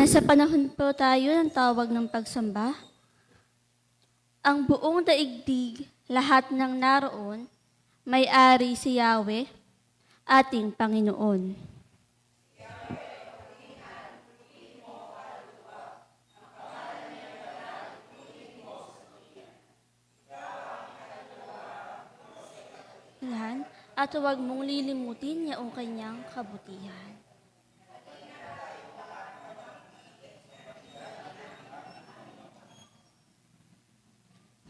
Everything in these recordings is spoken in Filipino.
Nasa panahon po tayo ng tawag ng pagsamba. Ang buong daigdig, lahat ng naroon, may-ari si Yahweh, ating Panginoon. At huwag mong lilimutin yaong kanyang kabutihan.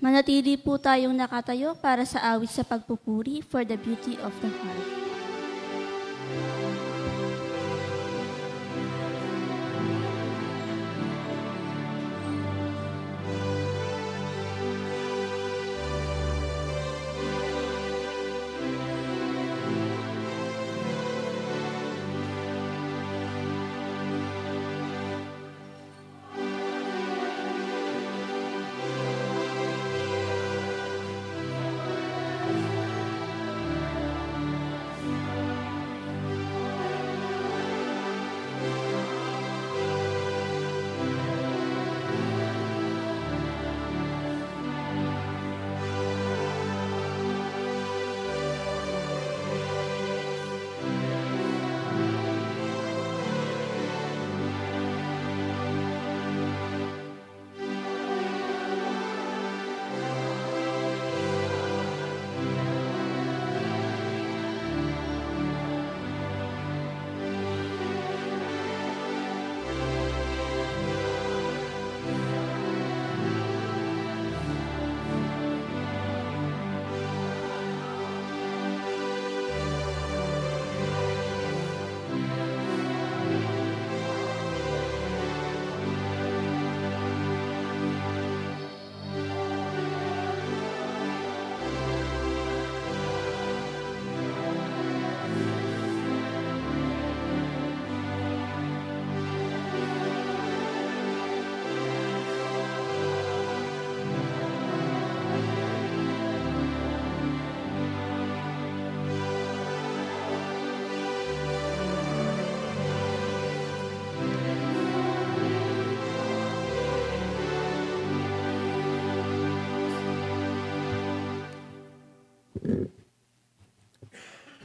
Manatili po tayong nakatayo para sa awit sa pagpupuri for the beauty of the heart.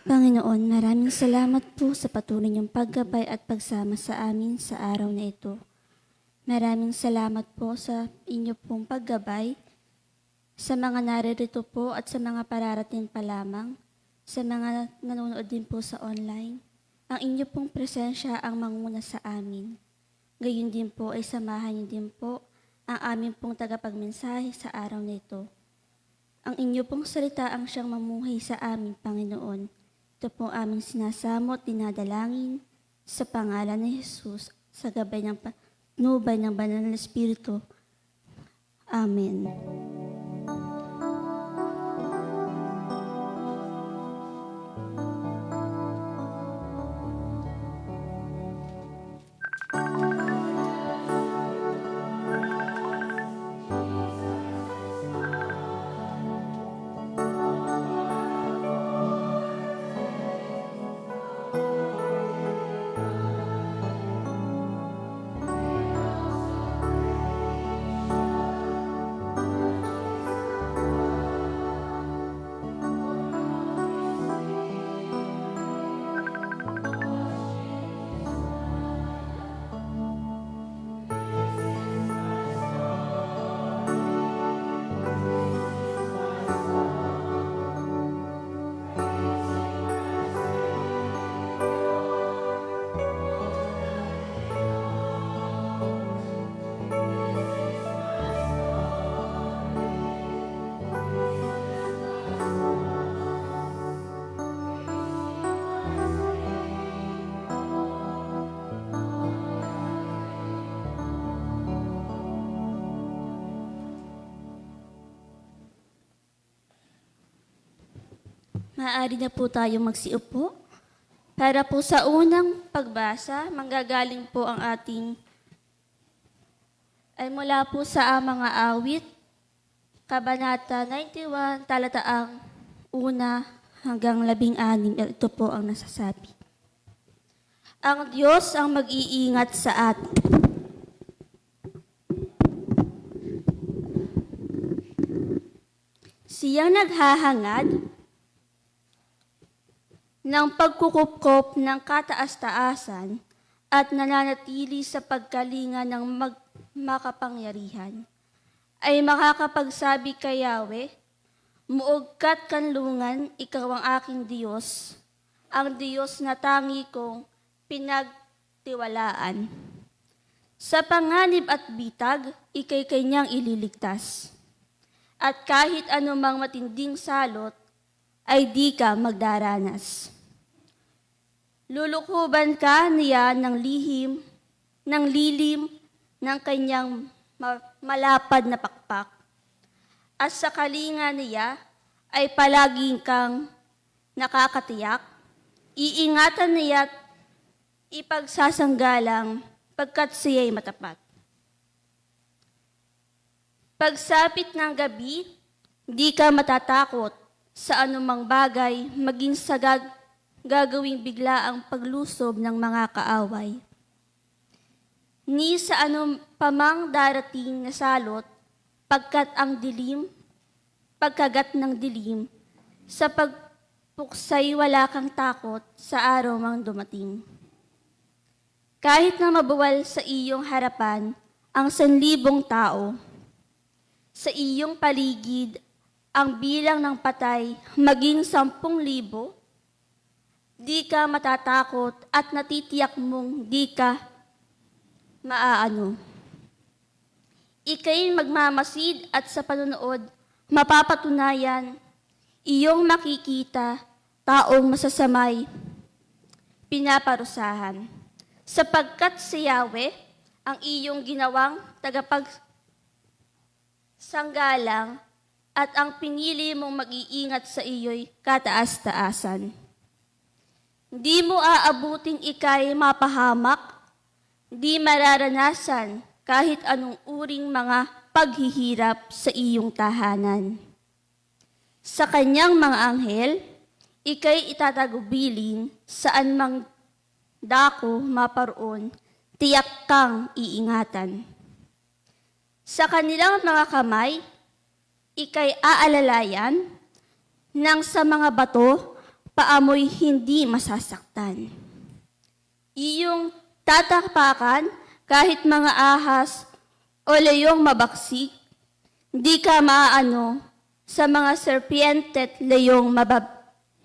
Panginoon, maraming salamat po sa patuloy niyong paggabay at pagsama sa amin sa araw na ito. Maraming salamat po sa inyo pong paggabay, sa mga naririto po at sa mga pararating pa lamang, sa mga nanonood din po sa online. Ang inyo pong presensya ang manguna sa amin. Gayon din po ay samahan niyo din po ang aming pong tagapagmensahe sa araw na ito. Ang inyo pong salita ang siyang mamuhay sa amin, Panginoon. Ito po aming sinasamo at dinadalangin sa pangalan ni Jesus sa gabay ng patnubay ng Banal na Espiritu. Amen. Maaari na po tayo magsiupo. Para po sa unang pagbasa, manggagaling po ang ating ay mula po sa mga awit, Kabanata 91, talataang 1 hanggang 16. Ito po ang nasasabi. Ang Diyos ang mag-iingat sa atin. Siyang naghahangad ng pagkukupkop ng kataas-taasan at nananatili sa pagkalinga ng makapangyarihan, ay makakapagsabi kay Yahweh, muog ka't kanlungan, ikaw ang aking Diyos, ang Diyos na tangi kong pinagtiwalaan. Sa panganib at bitag, ika'y kanyang ililigtas. At kahit anumang matinding salot, ay di ka magdaranas. Lulukuban ka niya ng lilim ng kanyang malapad na pakpak. At sa kalinga niya ay palaging kang nakakatiyak. Iingatan niya at ipagsasanggalang pagkat siya'y matapat. Pagsapit ng gabi, di ka matatakot sa anumang bagay, maging sa gagawing bigla ang paglusob ng mga kaaway. Ni sa anong pamang darating na salot, pagkagat ng dilim, sa pagpuksay wala kang takot sa araw mang dumating. Kahit na mabuwal sa iyong harapan ang 1,000 tao, sa iyong paligid ang bilang ng patay maging 10,000, di ka matatakot at natitiyak mong di ka maaano. Ika'y magmamasid at sa panonood mapapatunayan iyong makikita taong masasamay pinaparusahan. Sapagkat si Yahweh ang iyong ginawang tagapagsanggalang at ang pinili mong mag-iingat sa iyo'y kataas-taasan. Di mo aabuting ika'y mapahamak, di mararanasan kahit anong uring mga paghihirap sa iyong tahanan. Sa kanyang mga anghel, ika'y itatagubilin saan mang dako maparoon, tiyak kang iingatan. Sa kanilang mga kamay, ika'y aalalayan, nang sa mga bato, paamoy hindi masasaktan. Iyong tatapakan kahit mga ahas o leyong mabaksik, di ka maaano sa mga serpiente at leyong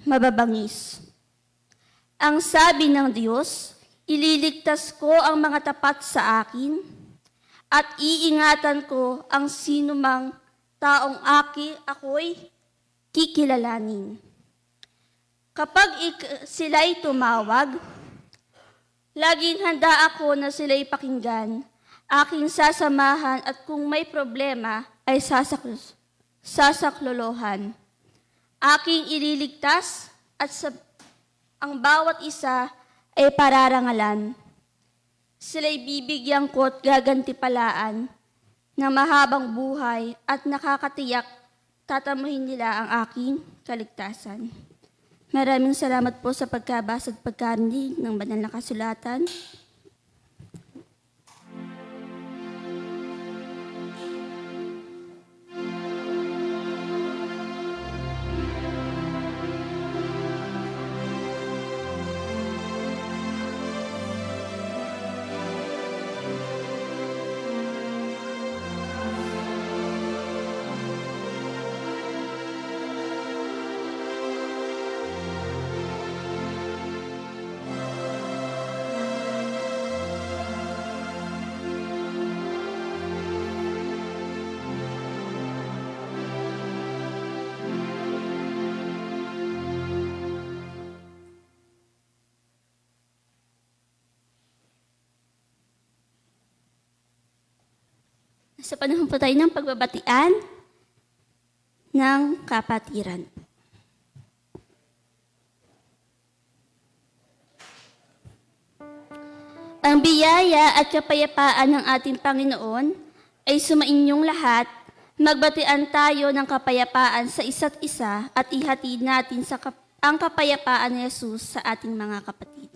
mababangis. Ang sabi ng Diyos, ililigtas ko ang mga tapat sa akin at iingatan ko ang sinumang taong ako'y kikilalanin. Kapag sila'y tumawag, laging handa ako na sila'y pakinggan, aking sasamahan at kung may problema ay sasaklolohan. Aking ililigtas at ang bawat isa ay pararangalan. Sila'y bibigyan ko at gagantipalaan ng mahabang buhay at nakakatiyak tatamuhin nila ang aking kaligtasan. Maraming salamat po sa pagkabasa at pagkarinig ng banal na kasulatan. Sa panahon po tayo ng pagbabatian ng kapatiran. Ang biyaya at kapayapaan ng ating Panginoon ay sumainyong lahat. Magbatian tayo ng kapayapaan sa isa't isa at ihatid natin ang kapayapaan ni Jesus sa ating mga kapatid.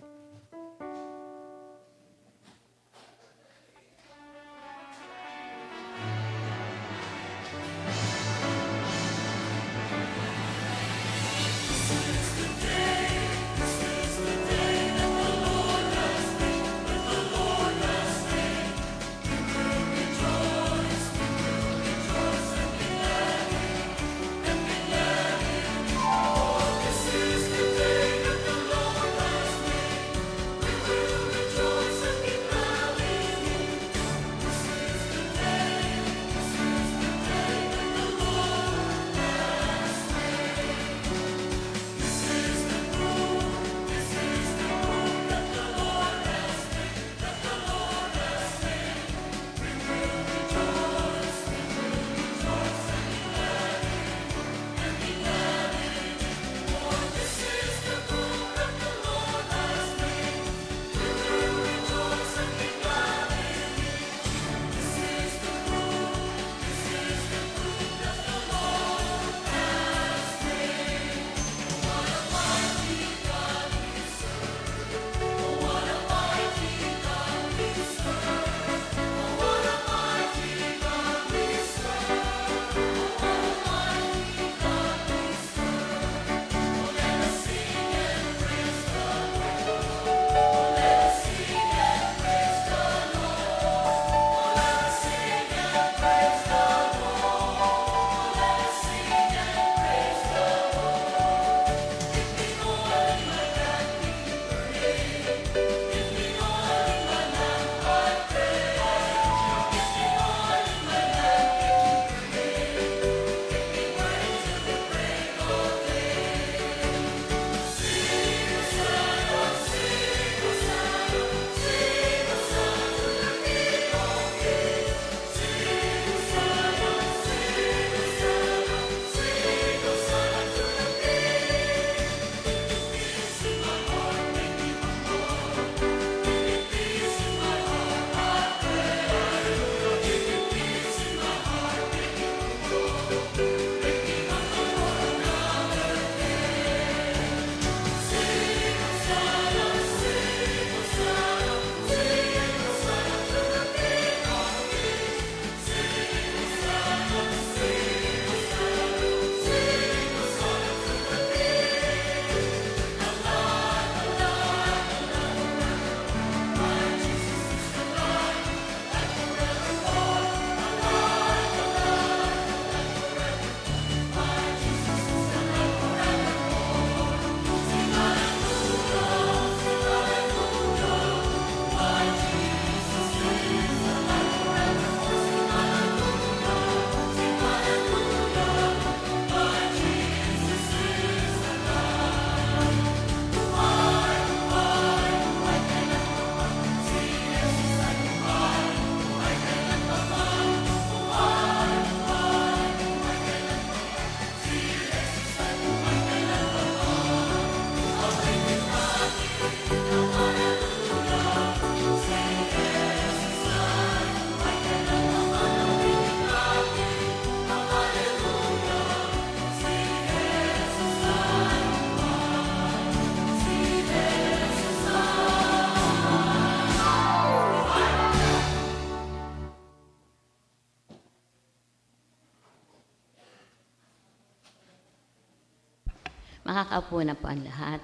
Makakaupo na po ang lahat.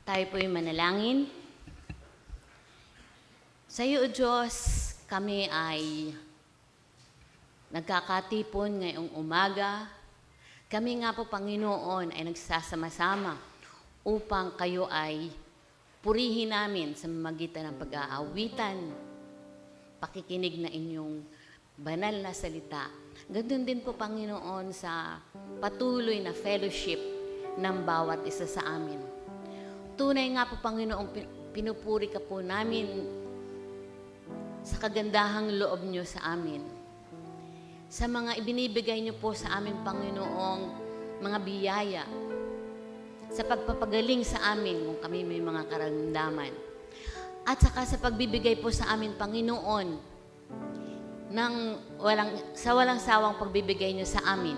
Tayo po'y manalangin. Sa iyo, O Diyos, kami ay nagkakatipon ngayong umaga. Kami nga po, Panginoon, ay nagsasama-sama upang kayo ay purihin namin sa magitan ng pag-aawitan, pakikinig na inyong banal na salita. Ganun din po, Panginoon, sa patuloy na fellowship ng bawat isa sa amin. Tunay nga po, Panginoon, pinupuri ka po namin sa kagandahang loob niyo sa amin. Sa mga ibinibigay niyo po sa amin, Panginoong, mga biyaya, sa pagpapagaling sa amin kung kami may mga karamdaman. At saka sa pagbibigay po sa amin, Panginoon, sa walang sawang pagbibigay niyo sa amin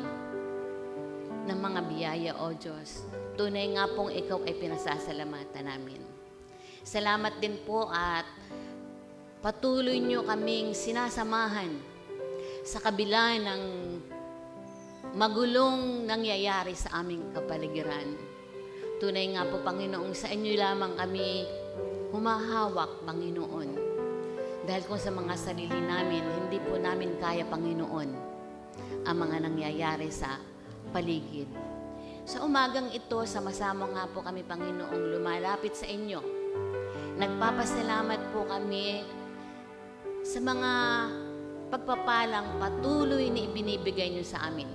ng mga biyaya, O Diyos. Tunay nga pong ikaw ay pinasasalamatan namin. Salamat din po at patuloy niyo kaming sinasamahan sa kabila ng magulong nangyayari sa aming kapaligiran. Tunay nga po, Panginoong, sa inyo lamang kami humahawak, Panginoon. Dahil kung sa mga sarili namin, hindi po namin kaya, Panginoon, ang mga nangyayari sa paligid. Sa umagang ito, sama-sama nga po kami, Panginoong, lumalapit sa inyo. Nagpapasalamat po kami sa mga pagpapalang patuloy na ibinibigay niyo sa amin.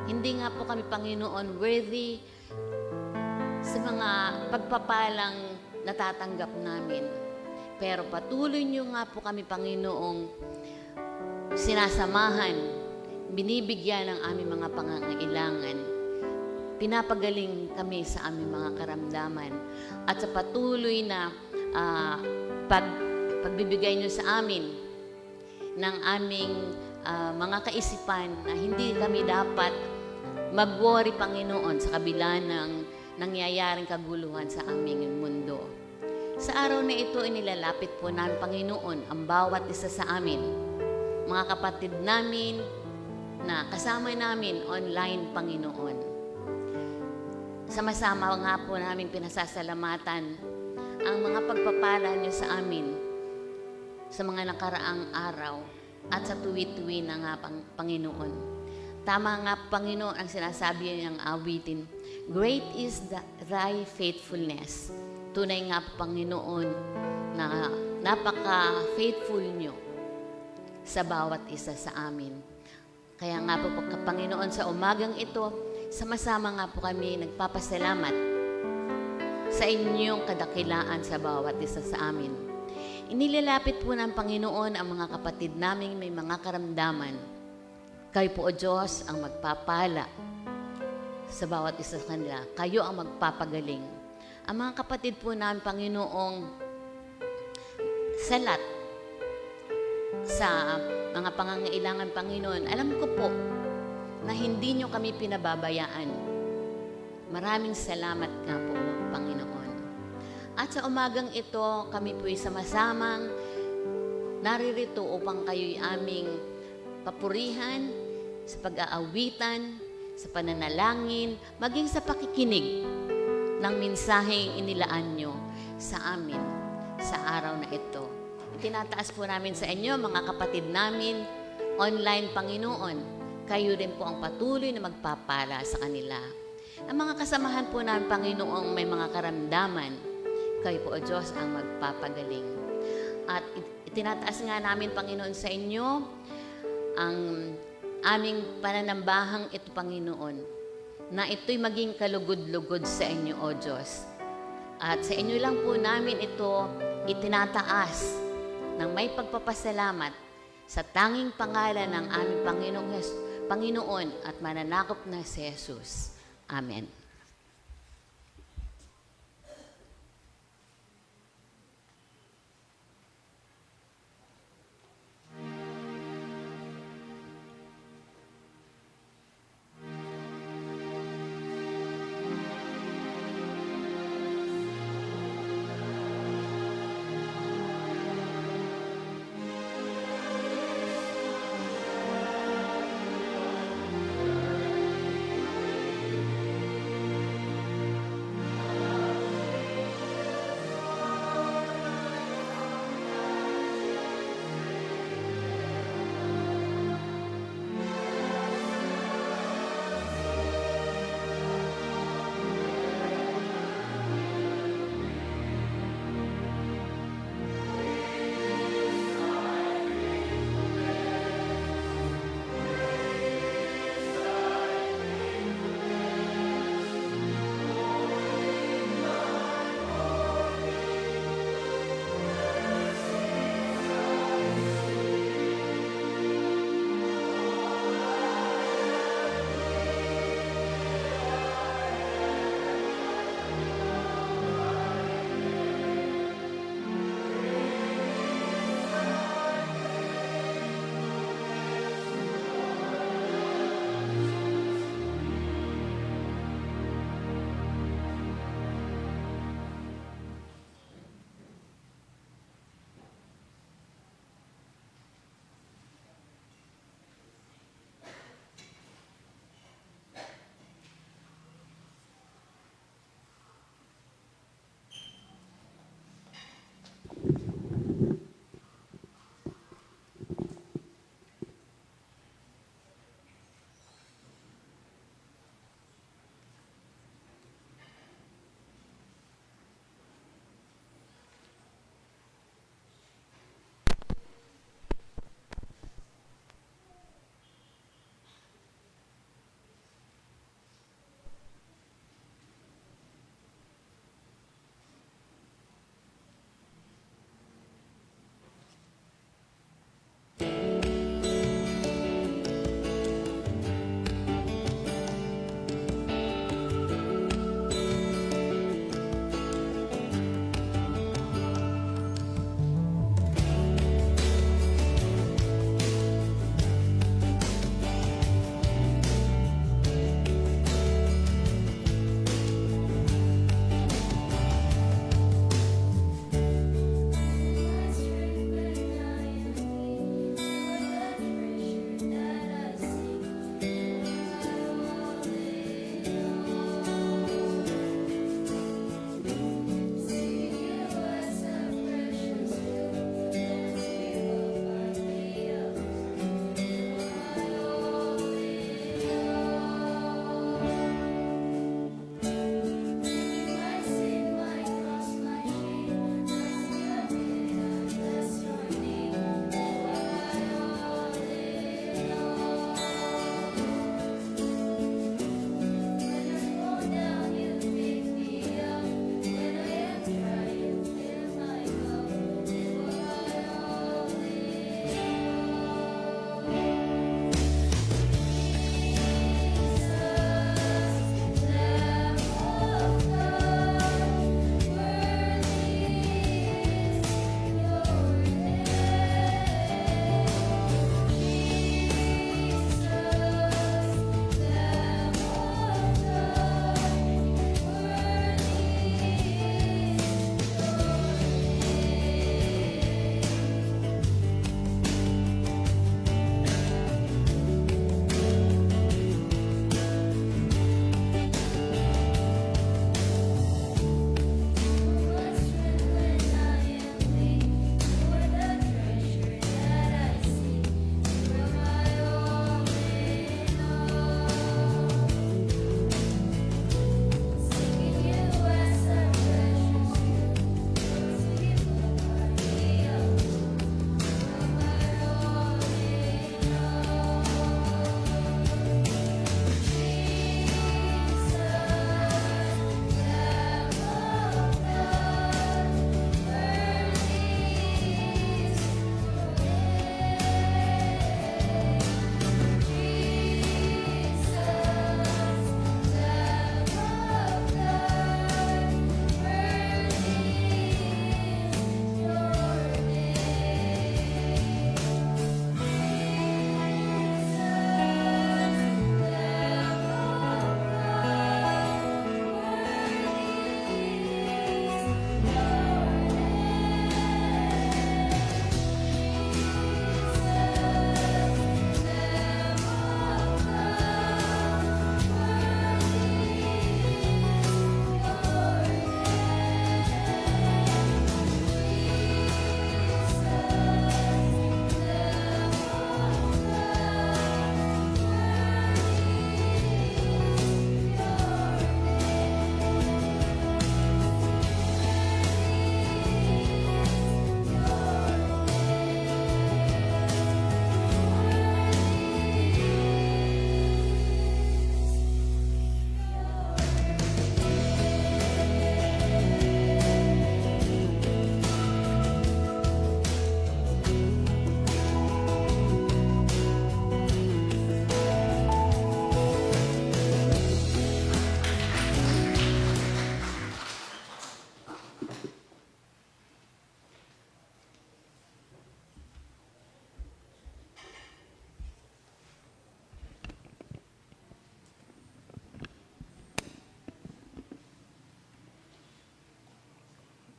Hindi nga po kami, Panginoon, worthy sa mga pagpapalang natatanggap namin. Pero patuloy niyo nga po kami, Panginoong, sinasamahan, binibigyan ng aming mga pangangailangan. Pinapagaling kami sa aming mga karamdaman. At sa patuloy na pagbibigay niyo sa amin ng aming mga kaisipan na hindi kami dapat mag-worry, Panginoon, sa kabila ng nangyayaring kaguluhan sa aming mundo. Sa araw na ito, inilalapit po namin, Panginoon, ang bawat isa sa amin, mga kapatid namin na kasama namin online, Panginoon. Sama-sama nga po namin pinasasalamatan ang mga pagpapala niyo sa amin sa mga nakaraang araw at sa tuwi-tuwi na nga, Panginoon. Tama nga, Panginoon, ang sinasabi niyang awitin, great is thy faithfulness. Tunay nga, Panginoon, na napaka-faithful niyo sa bawat isa sa amin. Kaya nga po, Panginoon, sa umagang ito, sama-sama nga po kami nagpapasalamat sa inyong kadakilaan sa bawat isa sa amin. Inilalapit po ng Panginoon ang mga kapatid naming may mga karamdaman. Kayo po, O Diyos, ang magpapala sa bawat isa sa kanila. Kayo ang magpapagaling. Ang mga kapatid po namin, Panginoong, salat sa mga pangangailangan, Panginoon, alam ko po na hindi nyo kami pinababayaan. Maraming salamat nga po, Panginoon. At sa umagang ito, kami po'y sama-samang naririto upang kayo'y aming papurihan sa pag-aawitan, sa pananalangin, maging sa pakikinig ng mensaheng inilaan nyo sa amin sa araw na ito. Itinataas po namin sa inyo, mga kapatid namin, online, Panginoon. Kayo rin po ang patuloy na magpapala sa kanila. Ang mga kasamahan po namin, Panginoong, may mga karamdaman, kayo po, O Diyos, ang magpapagaling. At itinataas nga namin, Panginoon, sa inyo ang aming pananambahang ito, Panginoon, na ito'y maging kalugod-lugod sa inyo, O Diyos. At sa inyo lang po namin ito itinataas ng may pagpapasalamat sa tanging pangalan ng aming Panginoon at mananakop na si Jesus. Amen.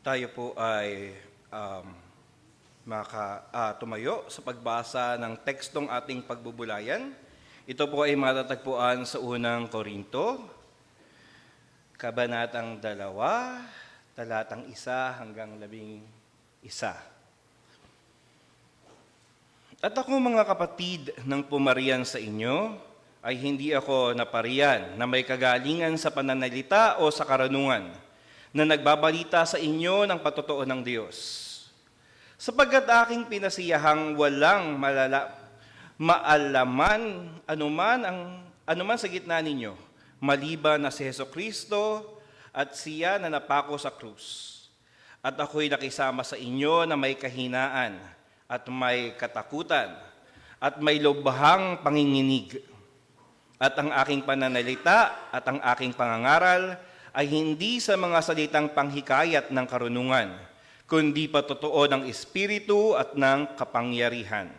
Tayo po ay tumayo sa pagbasa ng tekstong ating pagbubulayan. Ito po ay matatagpuan sa unang Korinto, Kabanatang 2, talatang 1 hanggang 11. At ako, mga kapatid, nang pumarian sa inyo, ay hindi ako naparian na may kagalingan sa pananalita o sa karunungan, na nagbabalita sa inyo ng patotoo ng Diyos. Sapagkat aking pinasiyahang walang maalaman anuman sa gitna ninyo, maliban na si Hesukristo at siya na napako sa krus. At ako'y nakisama sa inyo na may kahinaan at may katakutan at may lubhang panginginig. At ang aking pananalita at ang aking pangangaral ay hindi sa mga salitang panghikayat ng karunungan, kundi patotoo ng Espiritu at ng kapangyarihan.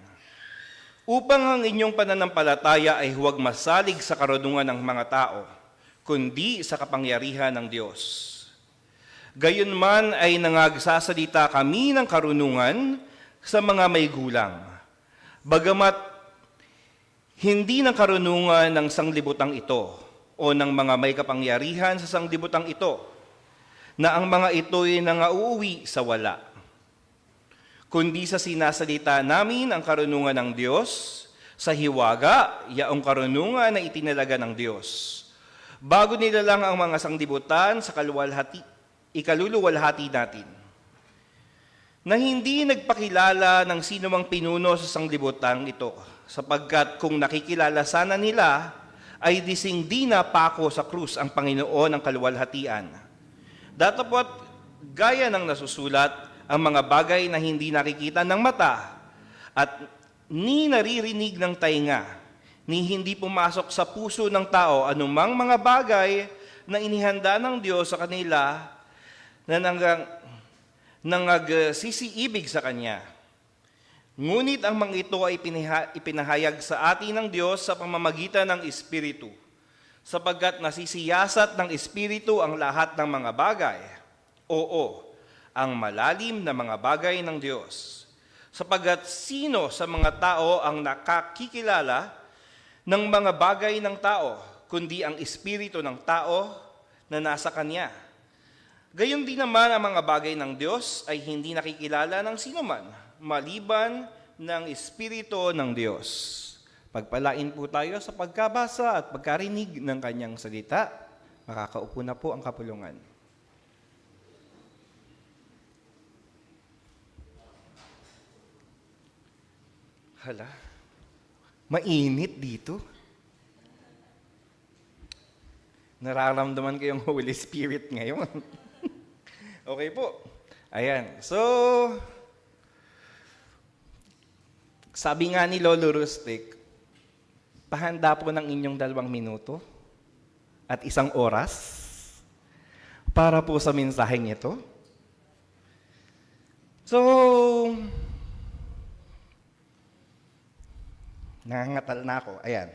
Upang ang inyong pananampalataya ay huwag masalig sa karunungan ng mga tao, kundi sa kapangyarihan ng Diyos. Gayunman ay nangagsasalita kami ng karunungan sa mga may gulang, bagamat hindi ng karunungan ng sanglibutang ito o ng mga may kapangyarihan sa sanglibutang ito, na ang mga ito'y nangauuwi sa wala, kundi sa sinasalita namin ang karunungan ng Diyos, sa hiwaga, yaong karunungan na itinalaga ng Diyos. Bago nilalang ang mga sanglibutan sa ikaluluwalhati natin, na hindi nagpakilala ng sino mang pinuno sa sanglibutang ito, sapagkat kung nakikilala sana nila, ay dising-di na pako sa krus ang Panginoon ng kaluwalhatian. Datapot, gaya ng nasusulat, ang mga bagay na hindi nakikita ng mata at ni naririnig ng tainga, ni hindi pumasok sa puso ng tao anumang mga bagay na inihanda ng Diyos sa kanila na nagsisiibig sa Kanya. Ngunit ang mga ito ay ipinahayag sa atin ng Diyos sa pamamagitan ng Espiritu, sapagkat nasisiyasat ng Espiritu ang lahat ng mga bagay. Oo, ang malalim na mga bagay ng Diyos. Sapagkat sino sa mga tao ang nakakikilala ng mga bagay ng tao, kundi ang Espiritu ng tao na nasa Kanya. Gayon din naman ang mga bagay ng Diyos ay hindi nakikilala ng sinuman, maliban ng Espiritu ng Diyos. Pagpalain po tayo sa pagkabasa at pagkarinig ng Kanyang salita. Makakaupo na po ang kapulungan. Hala, mainit dito. Nararamdaman ko yung Holy Spirit ngayon. Okay po. Ayan. So, sabi nga ni Lolo Rustic, pahanda po ng inyong 2 minuto at 1 oras para po sa mensaheng ito. So, nangangatal na ako. Ayan.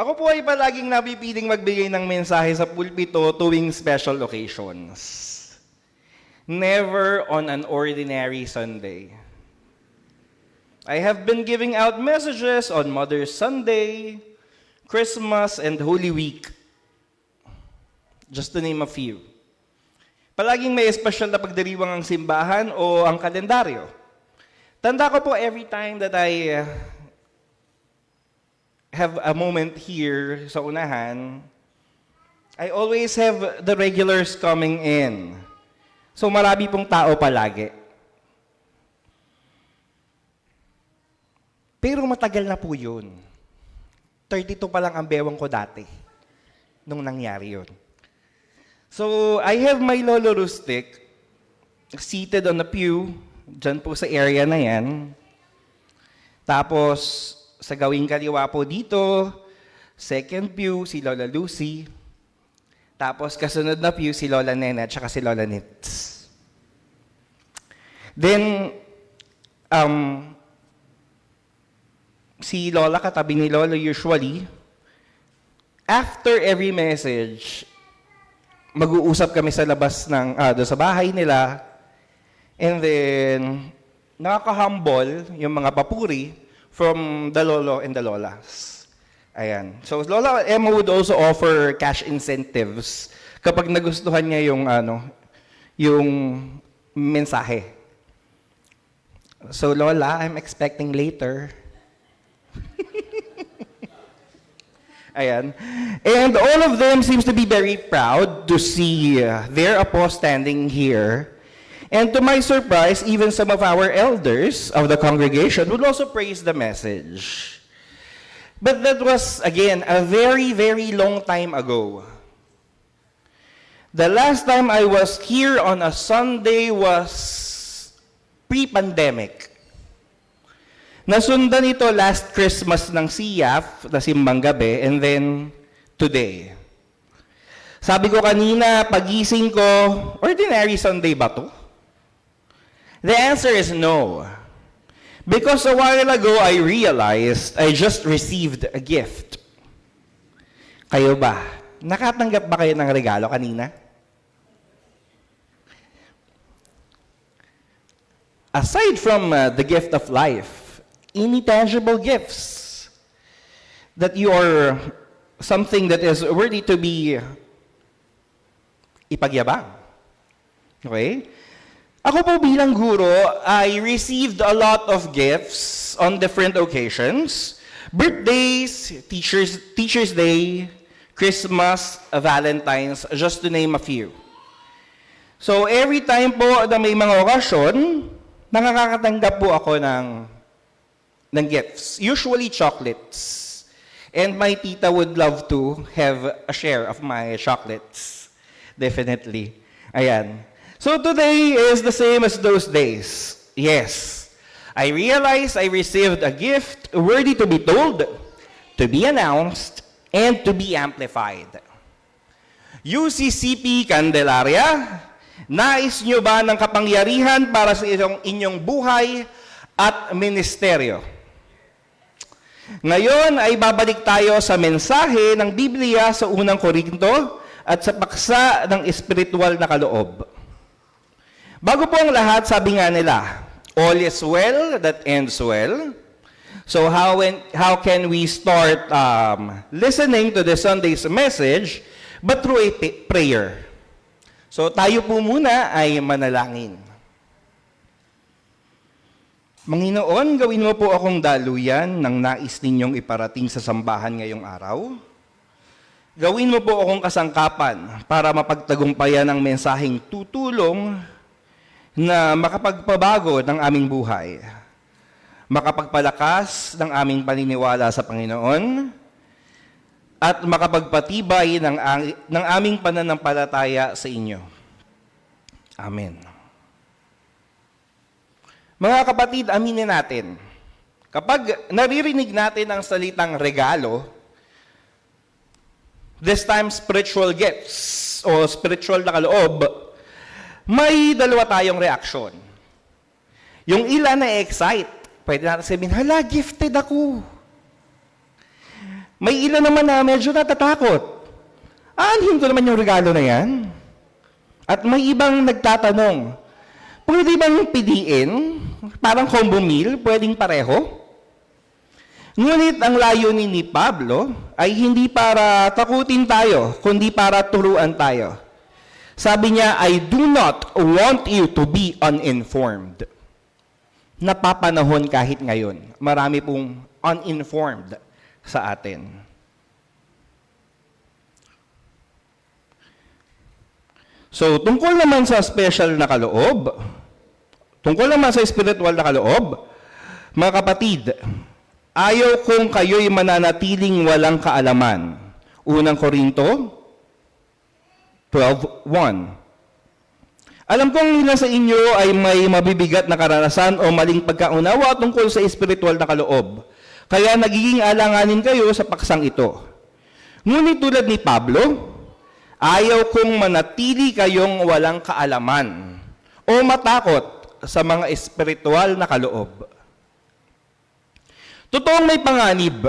Ako po ay palaging napipiling magbigay ng mensahe sa pulpito tuwing special occasions. Never on an ordinary Sunday. I have been giving out messages on Mother's Sunday, Christmas, and Holy Week. Just to name a few. Palaging may special na pagdiriwang ang simbahan o ang kalendaryo. Tanda ko po every time that I have a moment here sa unahan, I always have the regulars coming in. So marami pong tao palagi. Pero matagal na po yun. 32 pa lang ang bewang ko dati nung nangyari yun. So I have my Lolo Rustic seated on the pew, dyan po sa area na yan. Tapos, sa gawing kaliwa po dito, second pew, si Lola Lucy. Tapos kasunod na pew, si Lola Nena at saka si Lola Nitz. Then, si Lola katabi ni Lolo usually, after every message, mag-uusap kami sa labas ng, doon sa bahay nila. And then, nakaka-humble yung mga papuri from the lolo and the lolas. Ayan. So, Lola Emma would also offer cash incentives kapag nagustuhan niya yung mensahe. So, Lola, I'm expecting later. Ayan. And all of them seems to be very proud to see their apo standing here. And to my surprise, even some of our elders of the congregation would also praise the message. But that was, again, a very, very long time ago. The last time I was here on a Sunday was pre-pandemic. Nasundan ito last Christmas ng CIAF, na simbang gabi, and then today. Sabi ko kanina, pagising ko, ordinary Sunday ba to? The answer is no. Because a while ago, I realized I just received a gift. Kayo ba? Nakatanggap ba kayo ng regalo kanina? Aside from the gift of life, any tangible gifts that you are something that is worthy to be ipagyabang. Okay? Ako po bilang guro, I received a lot of gifts on different occasions. Birthdays, Teacher's Day, Christmas, Valentine's, just to name a few. So every time po na may mga okasyon, nakakatanggap po ako ng gifts, usually chocolates. And my tita would love to have a share of my chocolates. Definitely. Ayan. So today is the same as those days. Yes. I realized I received a gift worthy to be told, to be announced, and to be amplified. UCCP Candelaria, nais nyo ba ng kapangyarihan para sa inyong buhay at ministeryo? Ngayon ay babalik tayo sa mensahe ng Biblia sa unang Korinto at sa paksa ng espiritual na kaloob. Bago po ang lahat, sabi nga nila, all is well that ends well. So how can we start listening to the Sunday's message but through a prayer? So tayo po muna ay manalangin. Panginoon, gawin mo po akong daluyan ng nais ninyong iparating sa sambahan ngayong araw. Gawin mo po akong kasangkapan para mapagtagumpayan ang mensaheng tutulong na makapagpabago ng aming buhay, makapagpalakas ng aming paniniwala sa Panginoon, at makapagpatibay ng aming pananampalataya sa inyo. Amen. Mga kapatid, aminin natin, kapag naririnig natin ang salitang regalo, this time spiritual gifts o spiritual na kaloob, may dalawa tayong reaksyon. Yung ilan na excite, pwede natin sabihin, hala, gifted ako. May ilan naman na medyo natatakot. Aanhin ko naman yung regalo na yan. At may ibang nagtatanong, pwede bang pidiin? Parang combo meal, pwedeng pareho? Ngunit ang layunin ni Pablo ay hindi para takutin tayo, kundi para turuan tayo. Sabi niya, I do not want you to be uninformed. Napapanahon kahit ngayon. Marami pong uninformed sa atin. So, tungkol naman sa special na kaloob, tungkol naman sa spiritual na kaloob, mga kapatid, ayaw kung kayo'y mananatiling walang kaalaman. Unang Korinto 12:1. Alam kong ilan sa inyo ay may mabibigat na karanasan o maling pagkaunawa tungkol sa espiritual na kaloob. Kaya nagiging alanganin kayo sa paksang ito. Ngunit tulad ni Pablo, ayaw kong manatili kayong walang kaalaman o matakot sa mga espiritual na kaloob. Totoong may panganib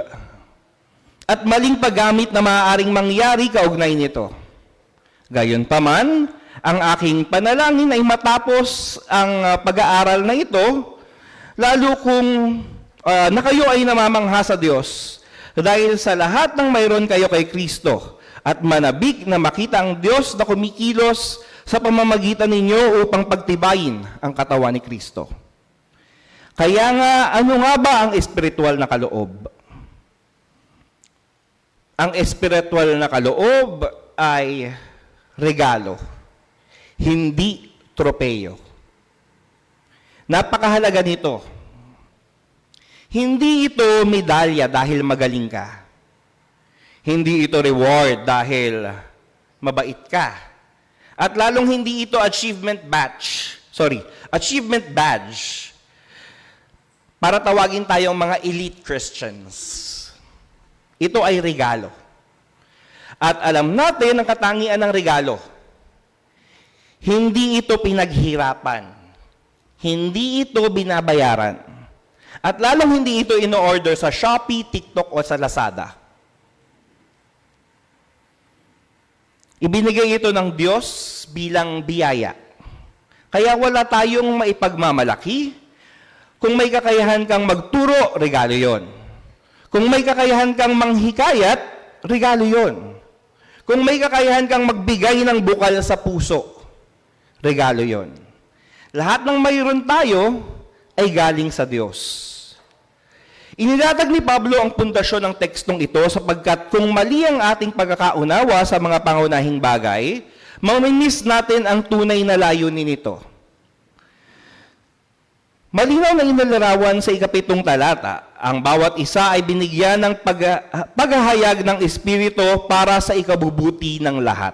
at maling paggamit na maaaring mangyari kaugnay nito. Gayunpaman, ang aking panalangin ay matapos ang pag-aaral na ito, lalo kung na kayo ay namamangha sa Diyos dahil sa lahat ng mayroon kayo kay Kristo at manabik na makita ang Diyos na kumikilos sa pamamagitan ninyo upang pagtibayin ang katawan ni Kristo. Kaya nga, ano nga ba ang espiritual na kaloob? Ang espiritual na kaloob ay regalo, hindi tropeyo. Napakahalaga nito. Hindi ito medalya dahil magaling ka. Hindi ito reward dahil mabait ka. At lalong hindi ito achievement badge. Para tawagin tayong mga elite Christians. Ito ay regalo. At alam natin ang katangian ng regalo. Hindi ito pinaghirapan. Hindi ito binabayaran. At lalong hindi ito ino-order sa Shopee, TikTok o sa Lazada. Ibinigay ito ng Diyos bilang biyaya. Kaya wala tayong maipagmamalaki. Kung may kakayahan kang magturo, regalo yon. Kung may kakayahan kang manghikayat, regalo yon. Kung may kakayahan kang magbigay ng bukal sa puso, regalo yon. Lahat ng mayroon tayo ay galing sa Diyos. Inilatag ni Pablo ang pundasyon ng tekstong ito sapagkat kung mali ang ating pagkakaunawa sa mga pangunahing bagay, mamimiss natin ang tunay na layunin nito. Malinaw na inilarawan sa 7 talata, ang bawat isa ay binigyan ng paghahayag ng Espiritu para sa ikabubuti ng lahat.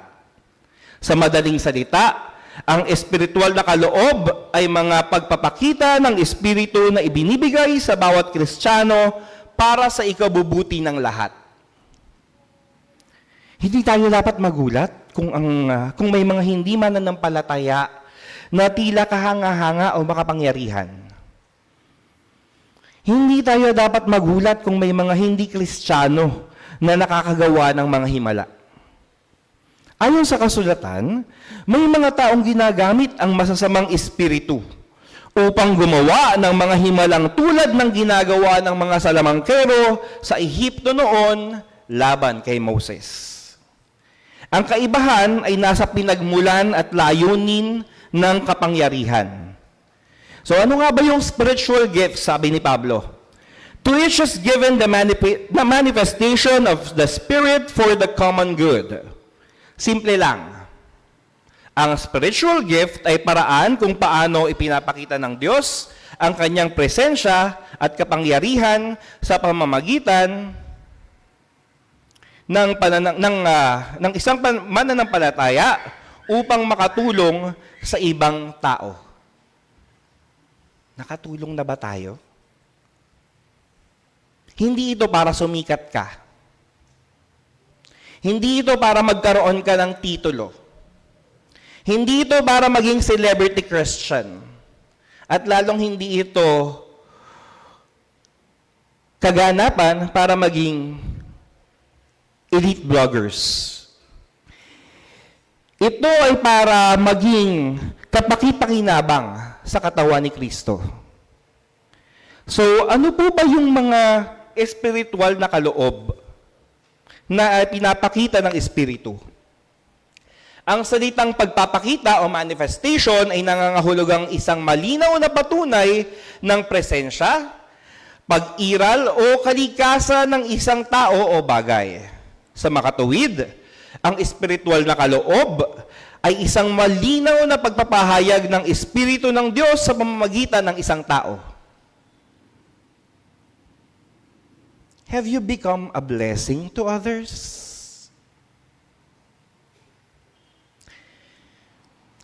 Sa madaling salita, ang espiritual na kaloob ay mga pagpapakita ng Espiritu na ibinibigay sa bawat Kristiyano para sa ikabubuti ng lahat. Hindi tayo dapat magulat kung may mga hindi mananampalataya na tila kahanga-hanga o makapangyarihan. Hindi tayo dapat magulat kung may mga hindi Kristiyano na nakakagawa ng mga himala. Ayon sa kasulatan, may mga taong ginagamit ang masasamang espiritu upang gumawa ng mga himalang tulad ng ginagawa ng mga salamangkero sa Ehipto noon laban kay Moses. Ang kaibahan ay nasa pinagmulan at layunin ng kapangyarihan. So ano nga ba yung spiritual gifts, sabi ni Pablo? To each is given the manifestation of the Spirit for the common good. Simple lang. Ang spiritual gift ay paraan kung paano ipinapakita ng Diyos ang kanyang presensya at kapangyarihan sa pamamagitan ng isang mananampalataya upang makatulong sa ibang tao. Nakatulong na ba tayo? Hindi ito para sumikat ka. Hindi ito para magkaroon ka ng titulo. Hindi ito para maging celebrity Christian. At lalong hindi ito kaganapan para maging elite bloggers. Ito ay para maging kapakipakinabang sa katawan ni Kristo. So, ano po ba yung mga espiritual na kaloob na pinapakita ng Espiritu? Ang salitang pagpapakita o manifestation ay nangangahulugang isang malinaw na patunay ng presensya, pag-iral o kalikasan ng isang tao o bagay. Sa makatuwid, ang espiritual na kaloob ay isang malinaw na pagpapahayag ng Espiritu ng Diyos sa pamamagitan ng isang tao. Have you become a blessing to others?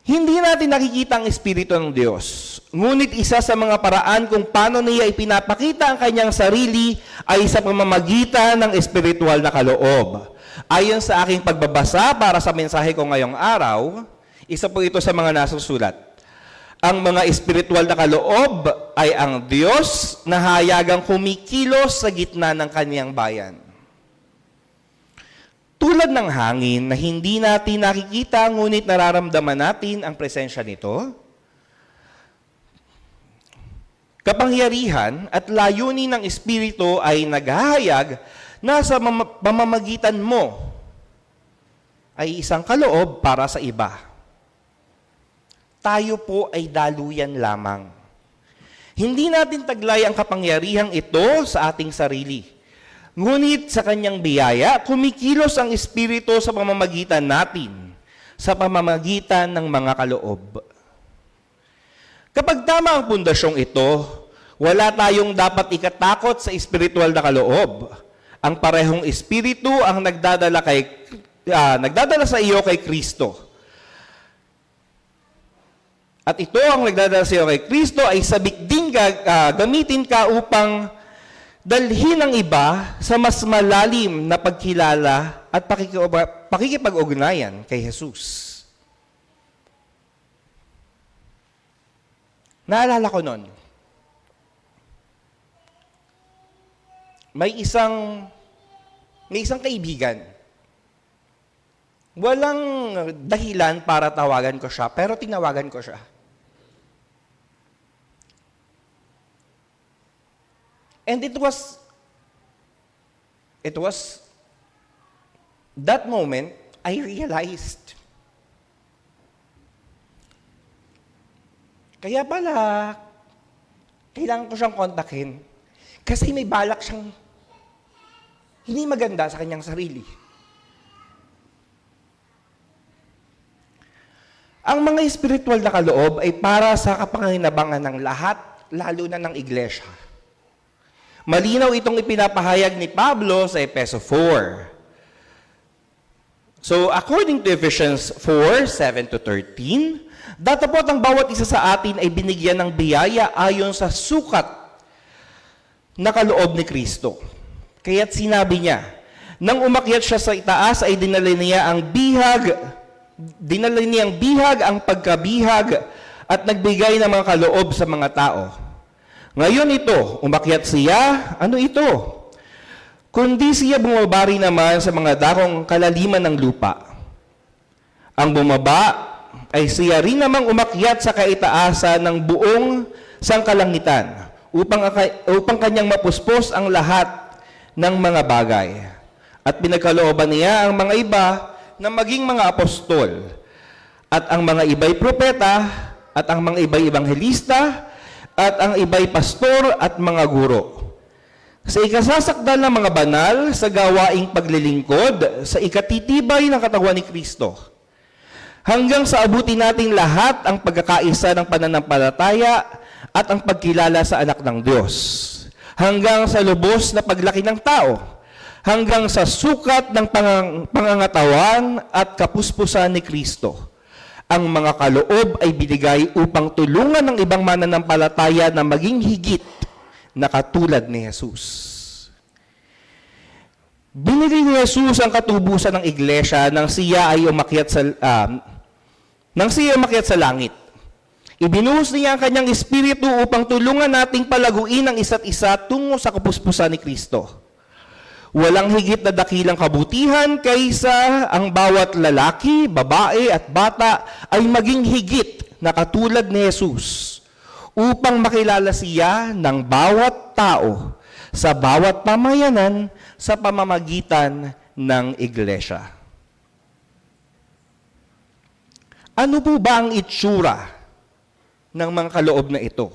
Hindi natin nakikita ang Espiritu ng Diyos. Ngunit isa sa mga paraan kung paano niya ipinapakita ang kanyang sarili ay sa pamamagitan ng espiritual na kaloob. Ayon sa aking pagbabasa para sa mensahe ko ngayong araw, isa po ito sa mga nasusulat. Ang mga espiritual na kaloob ay ang Diyos na hayagang kumikilos sa gitna ng kaniyang bayan. Tulad ng hangin na hindi natin nakikita ngunit nararamdaman natin ang presensya nito, kapangyarihan at layunin ng Espiritu ay naghahayag na sa pamamagitan mo ay isang kaloob para sa iba. Tayo po ay daluyan lamang. Hindi natin taglay ang kapangyarihang ito sa ating sarili. Ngunit sa kanyang biyaya, kumikilos ang Espiritu sa pamamagitan natin, sa pamamagitan ng mga kaloob. Kapag tama ang pundasyong ito, wala tayong dapat ikatakot sa espiritual na kaloob. Ang parehong Espiritu ang nagdadala sa iyo kay Kristo. At ito ang nagdadala sa iyo kay Kristo ay sabik din gamitin ka upang dalhin ang iba sa mas malalim na pagkilala at pakikipag-ugnayan kay Jesus. Naalala ko nun, may isang kaibigan. Walang dahilan para tawagan ko siya, pero tinawagan ko siya. And it was that moment I realized, kaya pala, kailangan ko siyang kontakin. Kasi may balak siyang hindi maganda sa kanyang sarili. Ang mga espiritual na kaloob ay para sa kapanginabangan ng lahat, lalo na ng iglesia. Malinaw itong ipinapahayag ni Pablo sa Efeso 4. So, according to Ephesians 4:7-13, datapot ang bawat isa sa atin ay binigyan ng biyaya ayon sa sukat na kaloob ni Kristo. Kaya't sinabi niya, nang umakyat siya sa itaas ay dinala niyang bihag ang pagkabihag at nagbigay ng mga kaloob sa mga tao. Ngayon ito, umakyat siya, ano ito? Kundi siya bumabari naman sa mga dakong kalaliman ng lupa. Ang bumaba ay siya rin namang umakyat sa kaitaasan ng buong sangkalangitan upang kanyang mapuspos ang lahat ng mga bagay. At pinagkalooban niya ang mga iba na maging mga apostol, at ang mga iba'y propeta, at ang mga iba'y ebanghelista, at ang iba'y pastor at mga guro. Sa ikasasakdal ng mga banal, sa gawaing paglilingkod, sa ikatitibay ng katawan ni Kristo, hanggang sa abutin natin lahat ang pagkakaisa ng pananampalataya at ang pagkilala sa anak ng Diyos, hanggang sa lubos na paglaki ng tao, hanggang sa sukat ng pangangatawan at kapuspusan ni Kristo. Ang mga kaloob ay binigay upang tulungan ng ibang mananampalataya na maging higit na katulad ni Jesus. Binili ni Jesus ang katubusan ng iglesia nang siya ay umakyat sa langit. Ibinuhos niya ang kanyang espiritu upang tulungan nating palaguin ang isa't isa tungo sa kapuspusan ni Kristo. Walang higit na dakilang kabutihan kaysa ang bawat lalaki, babae at bata ay maging higit na katulad ni Jesus upang makilala siya ng bawat tao sa bawat pamayanan sa pamamagitan ng iglesia. Ano po ba ang itsura ng mga kaloob na ito?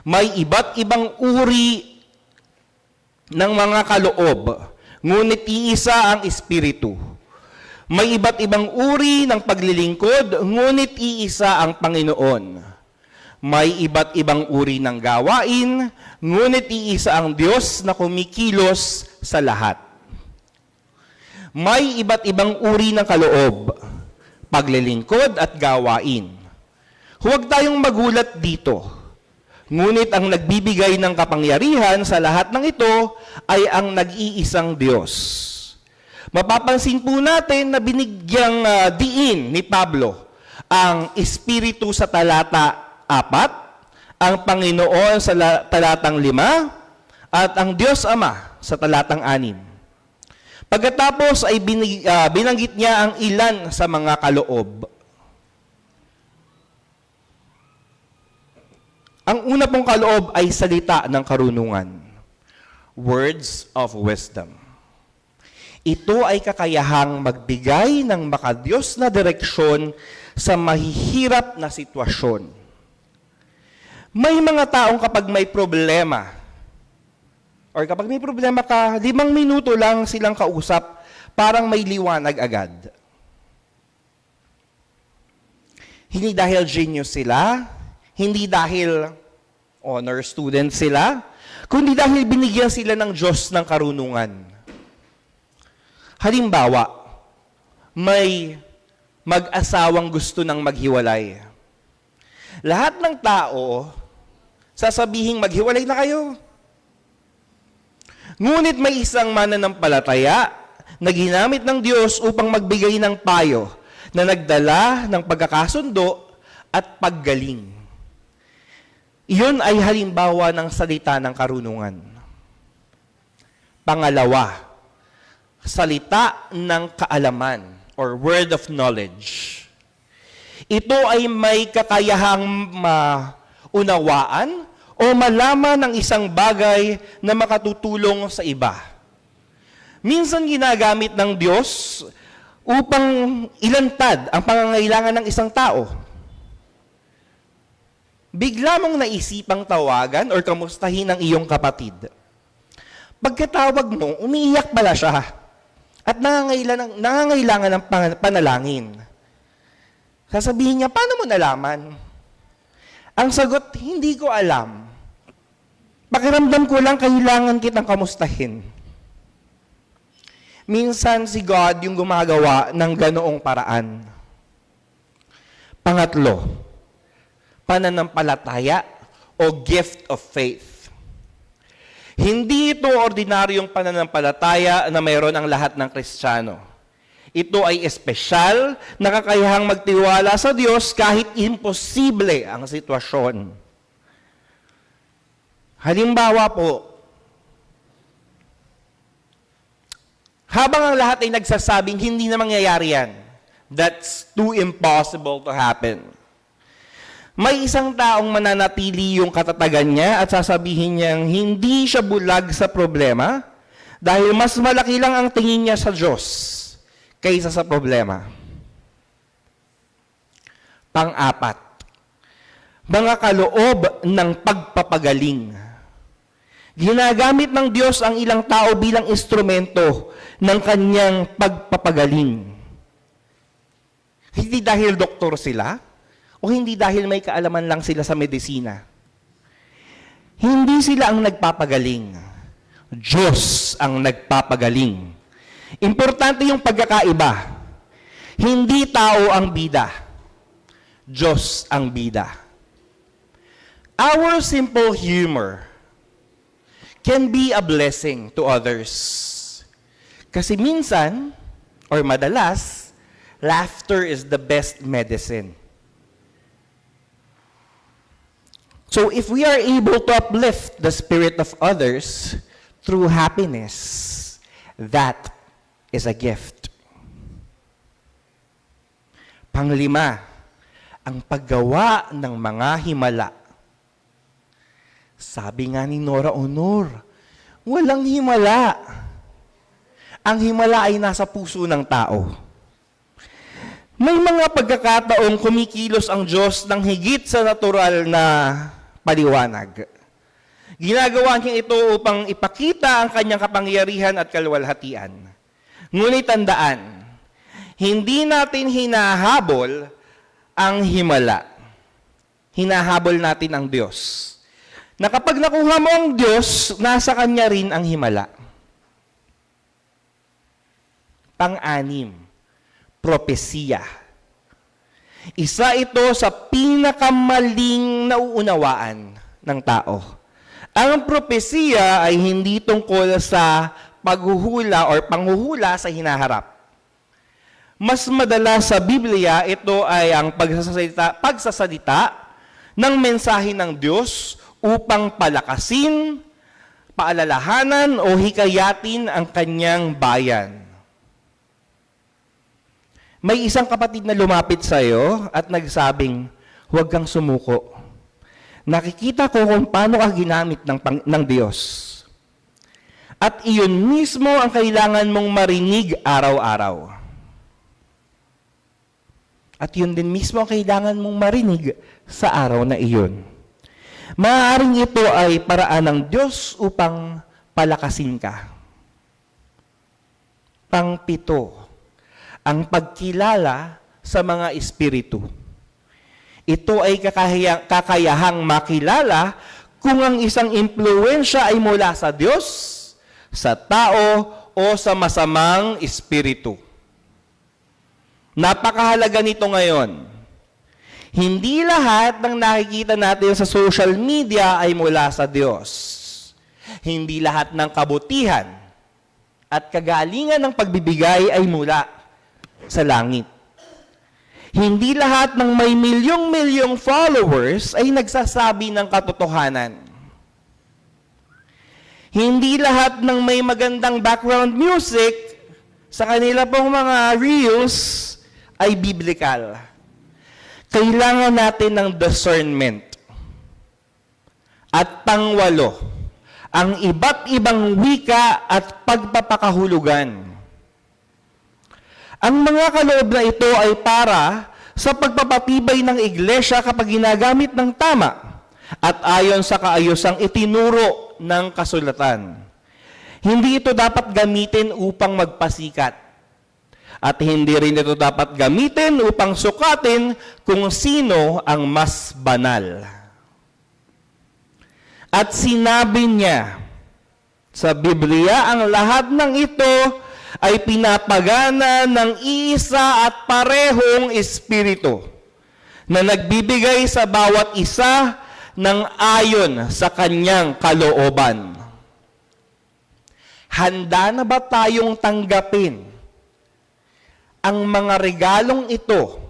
May iba't ibang uri ng mga kaloob, ngunit iisa ang Espiritu. May iba't ibang uri ng paglilingkod, ngunit iisa ang Panginoon. May iba't ibang uri ng gawain, ngunit iisa ang Diyos na kumikilos sa lahat. May iba't ibang uri ng kaloob, paglilingkod at gawain. Huwag tayong magulat dito. Ngunit ang nagbibigay ng kapangyarihan sa lahat ng ito ay ang nag-iisang Diyos. Mapapansin po natin na binigyang diin ni Pablo ang Espiritu sa talata 4, ang Panginoon sa talatang 5, at ang Diyos Ama sa talatang 6. Pagkatapos ay binanggit niya ang ilan sa mga kaloob. Ang una pong kaloob ay salita ng karunungan. Words of wisdom. Ito ay kakayahang magbigay ng makadiyos na direksyon sa mahihirap na sitwasyon. May mga taong kapag may problema, or kapag may problema ka, 5 minuto lang silang kausap, parang may liwanag agad. Hindi dahil genius sila, hindi dahil honor student sila, kundi dahil binigyan sila ng Diyos ng karunungan. Halimbawa, may mag-asawang gusto ng maghiwalay. Lahat ng tao, sasabihin maghiwalay na kayo. Ngunit may isang mananampalataya na ginamit ng Diyos upang magbigay ng payo na nagdala ng pagkakasundo at paggaling. Iyon ay halimbawa ng salita ng karunungan. Pangalawa, salita ng kaalaman or word of knowledge. Ito ay may kakayahang maunawaan o malaman ng isang bagay na makatutulong sa iba. Minsan ginagamit ng Diyos upang ilantad ang pangangailangan ng isang tao. Bigla mong naisipang tawagan or kamustahin ang iyong kapatid. Pagkatawag mo, umiiyak pala siya at nangangailangan ng panalangin. Sasabihin niya, paano mo nalaman? Ang sagot, hindi ko alam. Pakiramdam ko lang kailangan kitang kamustahin. Minsan si God yung gumagawa ng ganoong paraan. Pangatlo, pananampalataya o gift of faith. Hindi ito ordinaryong pananampalataya na mayroon ang lahat ng Kristiyano. Ito ay espesyal na kakayahang magtiwala sa Diyos kahit imposible ang sitwasyon. Halimbawa po, habang ang lahat ay nagsasabing hindi na mangyayari yan, that's too impossible to happen. May isang taong mananatili yung katatagan niya at sasabihin niyang hindi siya bulag sa problema dahil mas malaki lang ang tingin niya sa Diyos kaysa sa problema. Pang-apat, mga kaloob ng pagpapagaling. Ginagamit ng Diyos ang ilang tao bilang instrumento ng kanyang pagpapagaling. Hindi dahil doktor sila, o hindi dahil may kaalaman lang sila sa medisina. Hindi sila ang nagpapagaling. Diyos ang nagpapagaling. Importante yung pagkakaiba. Hindi tao ang bida. Diyos ang bida. Our simple humor can be a blessing to others. Kasi minsan, or madalas, laughter is the best medicine. So if we are able to uplift the spirit of others through happiness, that is a gift. Panglima, ang paggawa ng mga himala. Sabi nga ni Nora Honor, walang himala. Ang himala ay nasa puso ng tao. May mga pagkakataong kumikilos ang Diyos ng higit sa natural na paliwanag. Ginagawa niya ito upang ipakita ang kanyang kapangyarihan at kaluwalhatian. Ngunit tandaan, hindi natin hinahabol ang himala. Hinahabol natin ang Diyos. Na kapag nakuha mo ang Diyos, nasa Kanya rin ang himala. Pang-anim, propesiya. Isa ito sa pinakamaling nauunawaan ng tao. Ang propesiya ay hindi tungkol sa paghuhula or panghuhula sa hinaharap. Mas madalas sa Biblia, ito ay ang pagsasalita ng mensahe ng Diyos upang palakasin, paalalahanan o hikayatin ang kanyang bayan. May isang kapatid na lumapit sa iyo at nagsabing, huwag kang sumuko. Nakikita ko kung paano ka ginamit ng Diyos. At iyon mismo ang kailangan mong marinig araw-araw. At yun din mismo ang kailangan mong marinig sa araw na iyon. Maaaring ito ay paraan ng Diyos upang palakasin ka. Pangpito, ang pagkilala sa mga espiritu. Ito ay kakayahang makilala kung ang isang impluwensya ay mula sa Diyos, sa tao, o sa masamang espiritu. Napakahalaga nito ngayon. Hindi lahat ng nakikita natin sa social media ay mula sa Diyos. Hindi lahat ng kabutihan at kagalingan ng pagbibigay ay mula sa langit. Hindi lahat ng may milyong-milyong followers ay nagsasabi ng katotohanan. Hindi lahat ng may magandang background music sa kanila pong mga reels ay biblical. Kailangan natin ng discernment. At pangwalo, ang iba't ibang wika at pagpapakahulugan. Ang mga kaloob na ito ay para sa pagpapatibay ng iglesia kapag ginagamit ng tama at ayon sa kaayusang itinuro ng kasulatan. Hindi ito dapat gamitin upang magpasikat. At hindi rin ito dapat gamitin upang sukatin kung sino ang mas banal. At sinabi niya sa Biblia, ang lahat ng ito ay pinapagana ng iisa at parehong espiritu na nagbibigay sa bawat isa ng ayon sa kanyang kalooban. Handa na ba tayong tanggapin ang mga regalong ito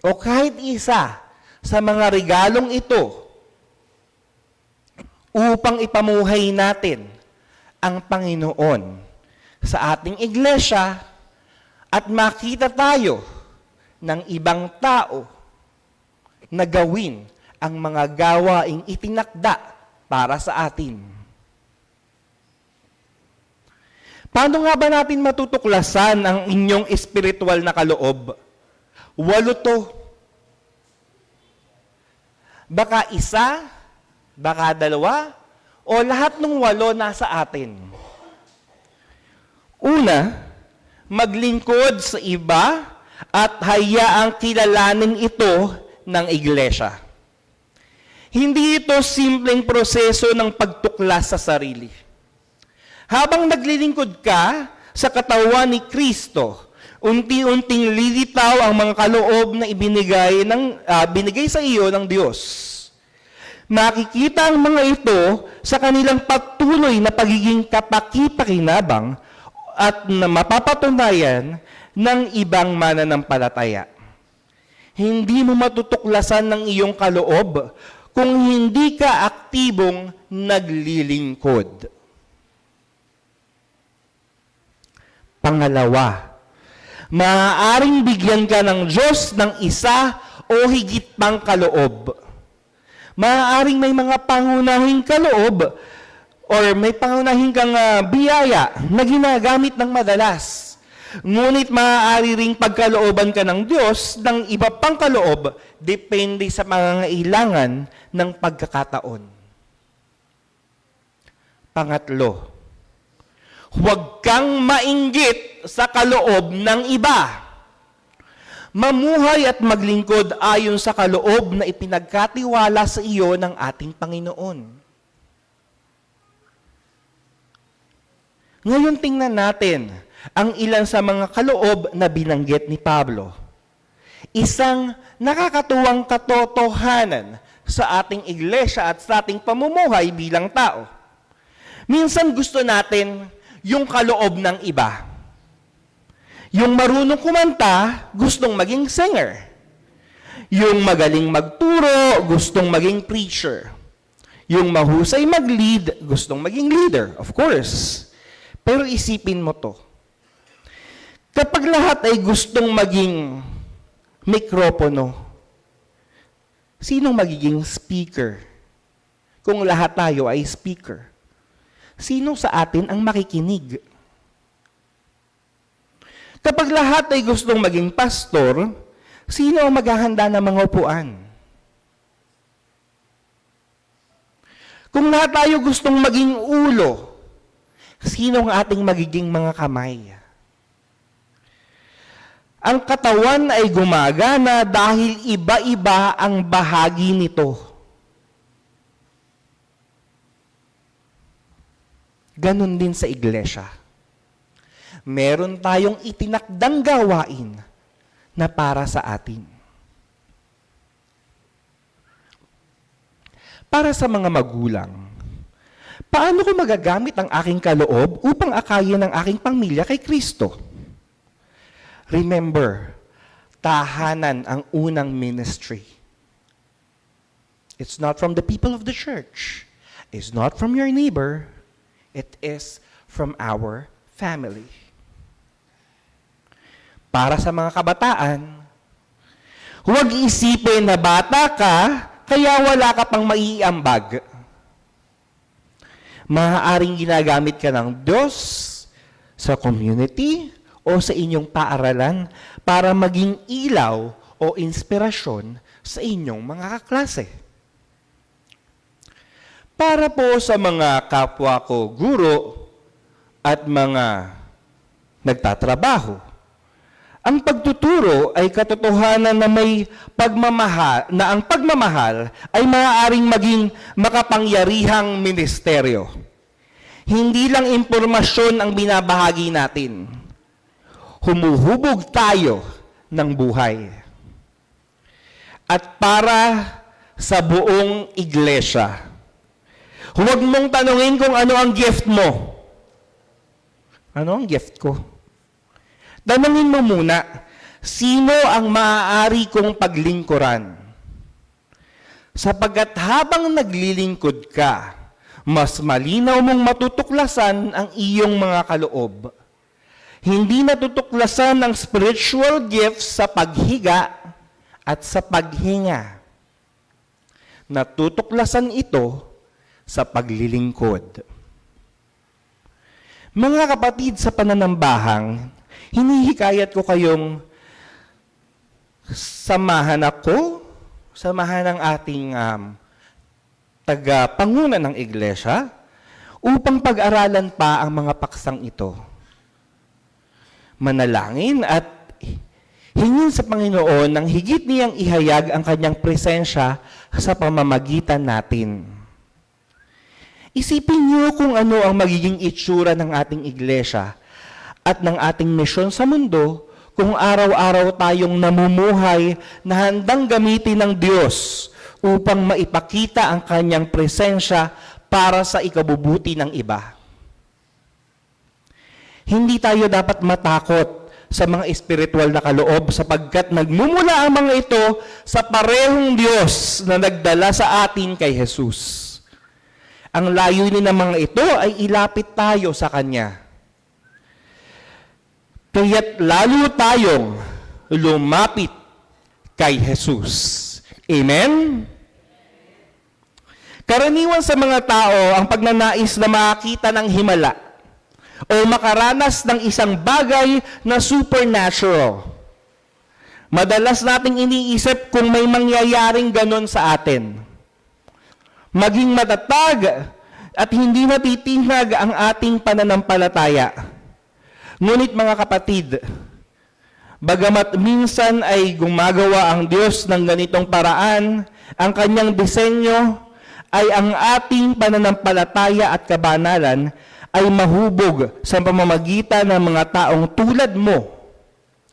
o kahit isa sa mga regalong ito upang ipamuhay natin ang Panginoon sa ating iglesia at makita tayo ng ibang tao na gawin ang mga gawaing itinakda para sa atin. Paano nga ba natin matutuklasan ang inyong espiritual na kaloob? 8 to. Baka isa, baka 2, o lahat ng 8 nasa atin. Una, maglingkod sa iba at hayaang kilalanin ito ng iglesia. Hindi ito simpleng proseso ng pagtuklas sa sarili. Habang naglilingkod ka sa katawan ni Kristo, unti-unting lilitaw ang mga kaloob na binigay sa iyo ng Diyos. Makikita ang mga ito sa kanilang patuloy na pagiging kapaki-pakinabang at na mapapatunayan ng ibang mananampalataya. Hindi mo matutuklasan ng iyong kaloob kung hindi ka aktibong naglilingkod. Pangalawa, maaaring bigyan ka ng Diyos ng isa o higit pang kaloob. Maaaring may mga pangunahing kaloob or may pangunahing kang biyaya na ginagamit ng madalas. Ngunit maaari ring pagkalooban ka ng Diyos ng iba pang kaloob depende sa pangangailangan ng pagkakataon. Pangatlo, huwag kang mainggit sa kaloob ng iba. Mamuhay at maglingkod ayon sa kaloob na ipinagkatiwala sa iyo ng ating Panginoon. Ngayon tingnan natin ang ilan sa mga kaloob na binanggit ni Pablo. Isang nakakatuwang katotohanan sa ating iglesia at sa ating pamumuhay bilang tao. Minsan gusto natin yung kaloob ng iba. Yung marunong kumanta, gustong maging singer. Yung magaling magturo, gustong maging preacher. Yung mahusay mag-lead, gustong maging leader, of course. Pero isipin mo to. Kapag lahat ay gustong maging mikropono, sinong magiging speaker? Kung lahat tayo ay speaker, sino sa atin ang makikinig? Kapag lahat ay gustong maging pastor, sino ang maghahanda ng mga upuan? Kung lahat tayo gustong maging ulo, sino ang ating magiging mga kamay? Ang katawan ay gumagana dahil iba-iba ang bahagi nito. Ganon din sa iglesia. Meron tayong itinakdang gawain na para sa atin. Para sa mga magulang, paano ko magagamit ang aking kaloob upang akayin ang aking pamilya kay Kristo? Remember, tahanan ang unang ministry. It's not from the people of the church. It's not from your neighbor. It is from our family. Para sa mga kabataan, huwag isipin na bata ka, kaya wala ka pang maiambag. Maaaring ginagamit ka ng Diyos sa community o sa inyong paaralan para maging ilaw o inspirasyon sa inyong mga kaklase. Para po sa mga kapwa ko guro at mga nagtatrabaho, ang pagtuturo ay katotohanan na may pagmamahal, na ang pagmamahal ay maaaring maging makapangyarihang ministeryo. Hindi lang impormasyon ang binabahagi natin. Humuhubog tayo ng buhay. At para sa buong iglesia, huwag mong tanungin kung ano ang gift mo. Ano ang gift ko? Tanungin mo muna, sino ang maaari kong paglingkuran? Sapagkat habang naglilingkod ka, mas malinaw mong matutuklasan ang iyong mga kaloob. Hindi natutuklasan ang spiritual gifts sa paghiga at sa paghinga. Natutuklasan ito sa paglilingkod. Mga kapatid sa pananambahang, hinihikayat ko kayong samahan ng ating tagapanguna ng iglesia upang pag-aralan pa ang mga paksang ito. Manalangin at hingin sa Panginoon ng higit niyang ihayag ang kanyang presensya sa pamamagitan natin. Isipin niyo kung ano ang magiging itsura ng ating iglesia at ng ating misyon sa mundo kung araw-araw tayong namumuhay na handang gamitin ng Diyos upang maipakita ang kanyang presensya para sa ikabubuti ng iba. Hindi tayo dapat matakot sa mga espiritual na kaloob sapagkat nagmumula ang mga ito sa parehong Diyos na nagdala sa atin kay Jesus. Ang layunin ng mga ito ay ilapit tayo sa Kanya. Kaya't lalo tayong lumapit kay Jesus. Amen? Karaniwan sa mga tao ang pagnanais na makakita ng himala o makaranas ng isang bagay na supernatural. Madalas nating iniisip kung may mangyayaring ganon sa atin. Maging matatag at hindi natitinag ang ating pananampalataya. Ngunit mga kapatid, bagamat minsan ay gumagawa ang Diyos ng ganitong paraan, ang kanyang disenyo ay ang ating pananampalataya at kabanalan ay mahubog sa pamamagitan ng mga taong tulad mo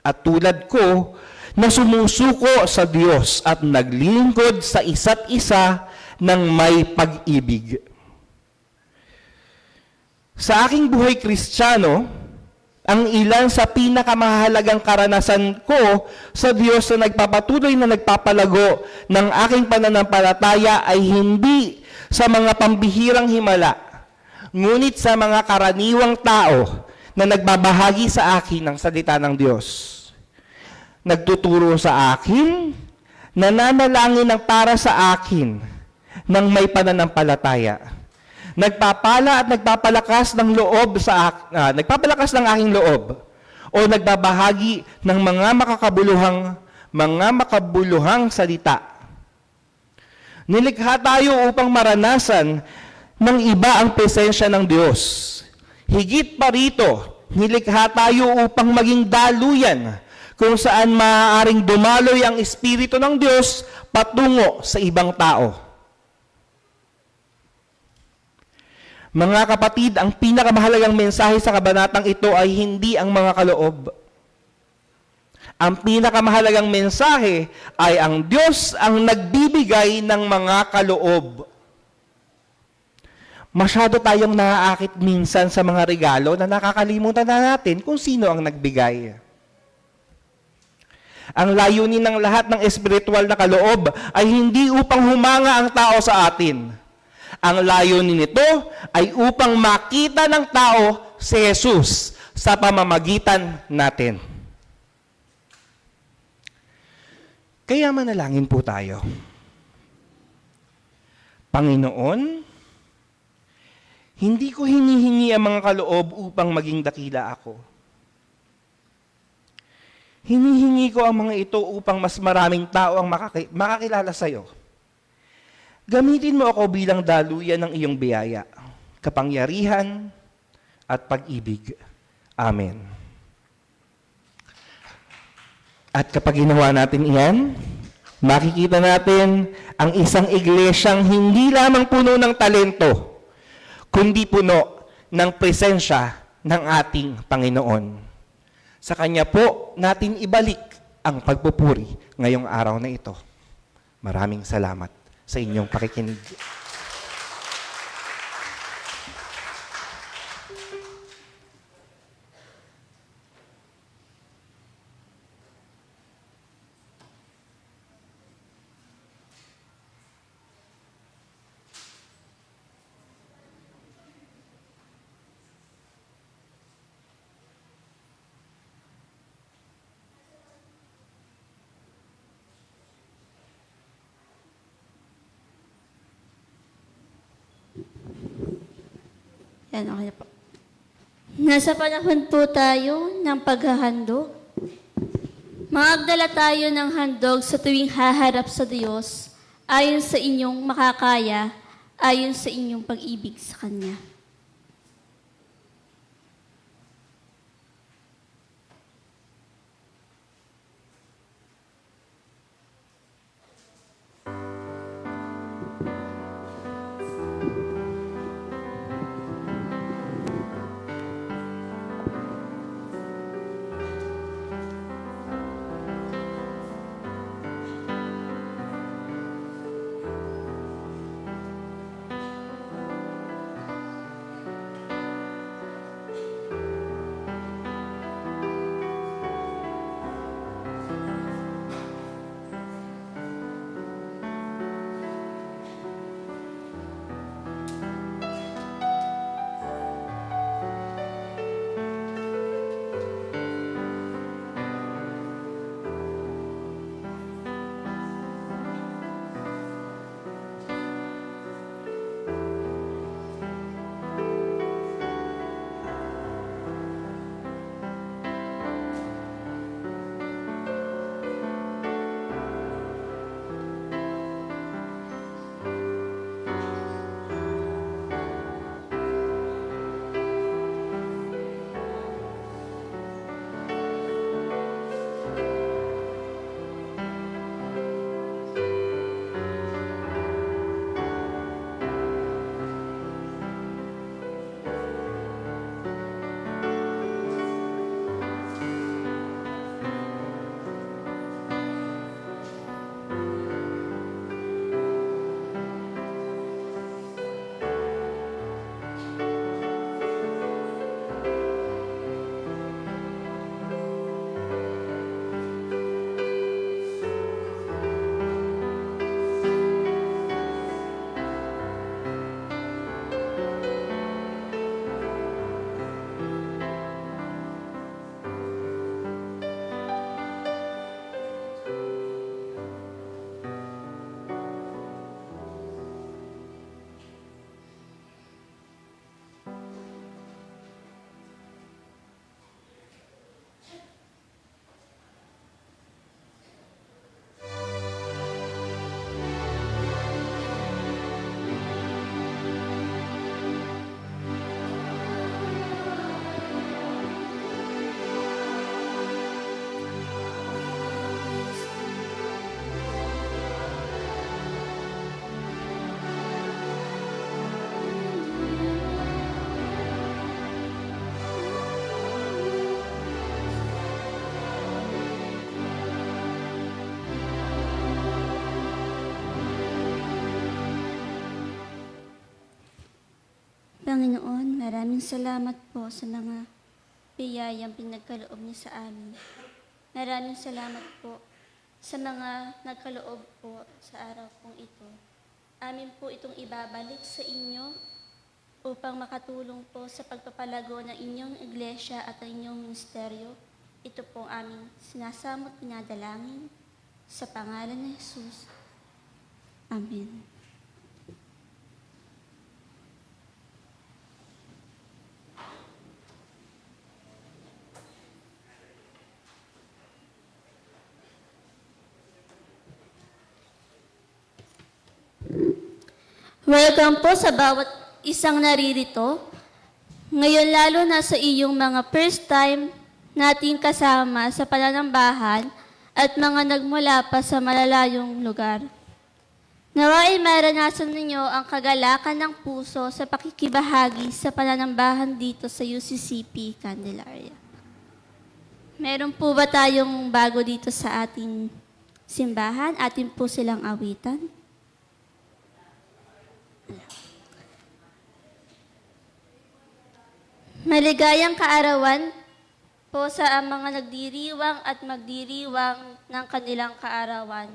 at tulad ko na sumusuko sa Diyos at naglilingkod sa isa't isa ng may pag-ibig. Sa aking buhay Kristiyano, ang ilan sa pinakamahalagang karanasan ko sa Diyos na nagpapatuloy na nagpapalago ng aking pananampalataya ay hindi sa mga pambihirang himala, ngunit sa mga karaniwang tao na nagbabahagi sa akin ng salita ng Diyos. Nagtuturo sa akin, nananalangin ng para sa akin ng may pananampalataya. Nagpapala at nagpapalakas ng loob nagpapalakas ng aking loob o nagbabahagi ng mga makabuluhang salita. Nilikha tayo upang maranasan ng iba ang presensya ng Diyos. Higit pa rito, nilikha tayo upang maging daluyan kung saan maaaring dumaloy ang Espiritu ng Diyos patungo sa ibang tao. Mga kapatid, ang pinakamahalagang mensahe sa kabanatang ito ay hindi ang mga kaloob. Ang pinakamahalagang mensahe ay ang Diyos ang nagbibigay ng mga kaloob. Masyado tayong naaakit minsan sa mga regalo na nakakalimutan na natin kung sino ang nagbigay. Ang layunin ng lahat ng espiritual na kaloob ay hindi upang humanga ang tao sa atin. Ang layunin nito ay upang makita ng tao si Jesus sa pamamagitan natin. Kaya manalangin po tayo. Panginoon, hindi ko hinihingi ang mga kaloob upang maging dakila ako. Hinihingi ko ang mga ito upang mas maraming tao ang makakilala sa iyo. Gamitin mo ako bilang daluyan ng iyong biyaya, kapangyarihan, at pag-ibig. Amen. At kapag ginawa natin iyan, makikita natin ang isang iglesyang hindi lamang puno ng talento, kundi puno ng presensya ng ating Panginoon. Sa Kanya po natin ibalik ang pagpupuri ngayong araw na ito. Maraming salamat sa inyong pakikinig. Yan, okay na po. Nasa panahon po tayo ng paghahandog. Magdala tayo ng handog sa tuwing haharap sa Diyos, ayon sa inyong makakaya, ayon sa inyong pag-ibig sa Kanya. Panginoon, maraming salamat po sa mga biyayang pinagkaloob niyo sa amin. Maraming salamat po sa mga nagkaloob po sa araw pong ito. Amin po itong ibabalik sa inyo upang makatulong po sa pagpapalago ng inyong iglesia at ang inyong ministeryo. Ito po ang aming sinasamot pinadalangin sa pangalan ni Jesus. Amen. Welcome po sa bawat isang naririto. Ngayon lalo na sa iyong mga first time nating kasama sa pananambahan at mga nagmula pa sa malalayong lugar. Naway maranasan ninyo ang kagalakan ng puso sa pakikibahagi sa pananambahan dito sa UCCP Candelaria. Meron po ba tayong bago dito sa ating simbahan? Atin po silang awitan. Maligayang kaarawan po sa mga nagdiriwang at magdiriwang ng kanilang kaarawan.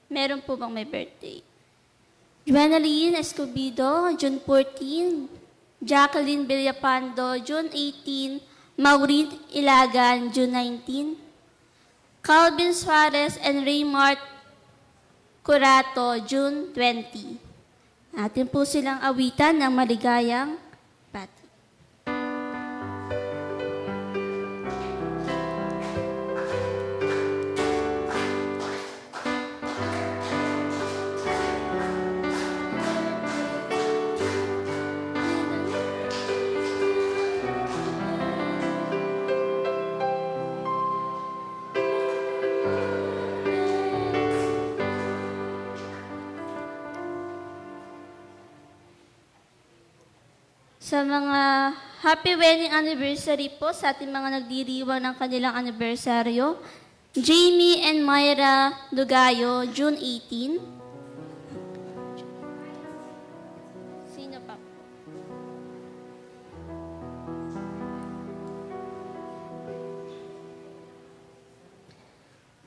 Meron po bang may birthday? Juanaline Escobedo, June 14. Jacqueline Villapando, June 18. Maureen Ilagan, June 19. Calvin Suarez and Raymart Curato, June 20. Atin po silang awitan ng maligayang bati. Sa mga happy wedding anniversary po sa ating mga nagdiriwang ng kanilang anibersaryo, Jamie and Myra Lugayo, June 18. Sino pa po?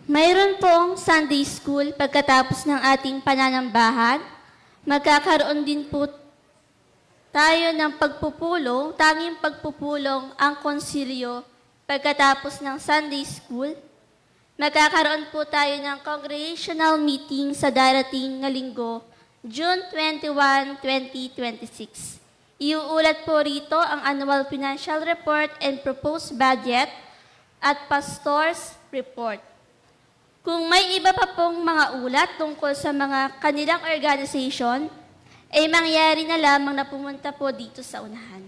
Mayroon pong Sunday School pagkatapos ng ating pananambahan. Magkakaroon din po tayo ng pagpupulong, tanging pagpupulong ang konsilyo pagkatapos ng Sunday School. Magkakaroon po tayo ng congregational meeting sa darating na linggo, June 21, 2026. Iuulat po rito ang annual financial report and proposed budget at pastor's report. Kung may iba pa pong mga ulat tungkol sa mga kanilang organization, ay mangyari na lamang na pumunta po dito sa unahan.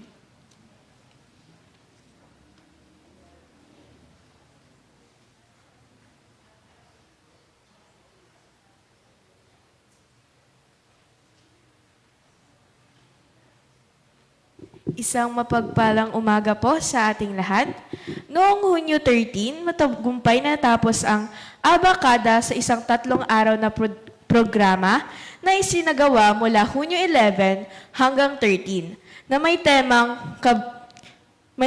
Isang mapagpalang umaga po sa ating lahat. Noong Hunyo 13, matagumpay na natapos ang Abacada sa isang 3 araw na programa na isinagawa mula Hunyo 11 hanggang 13 na may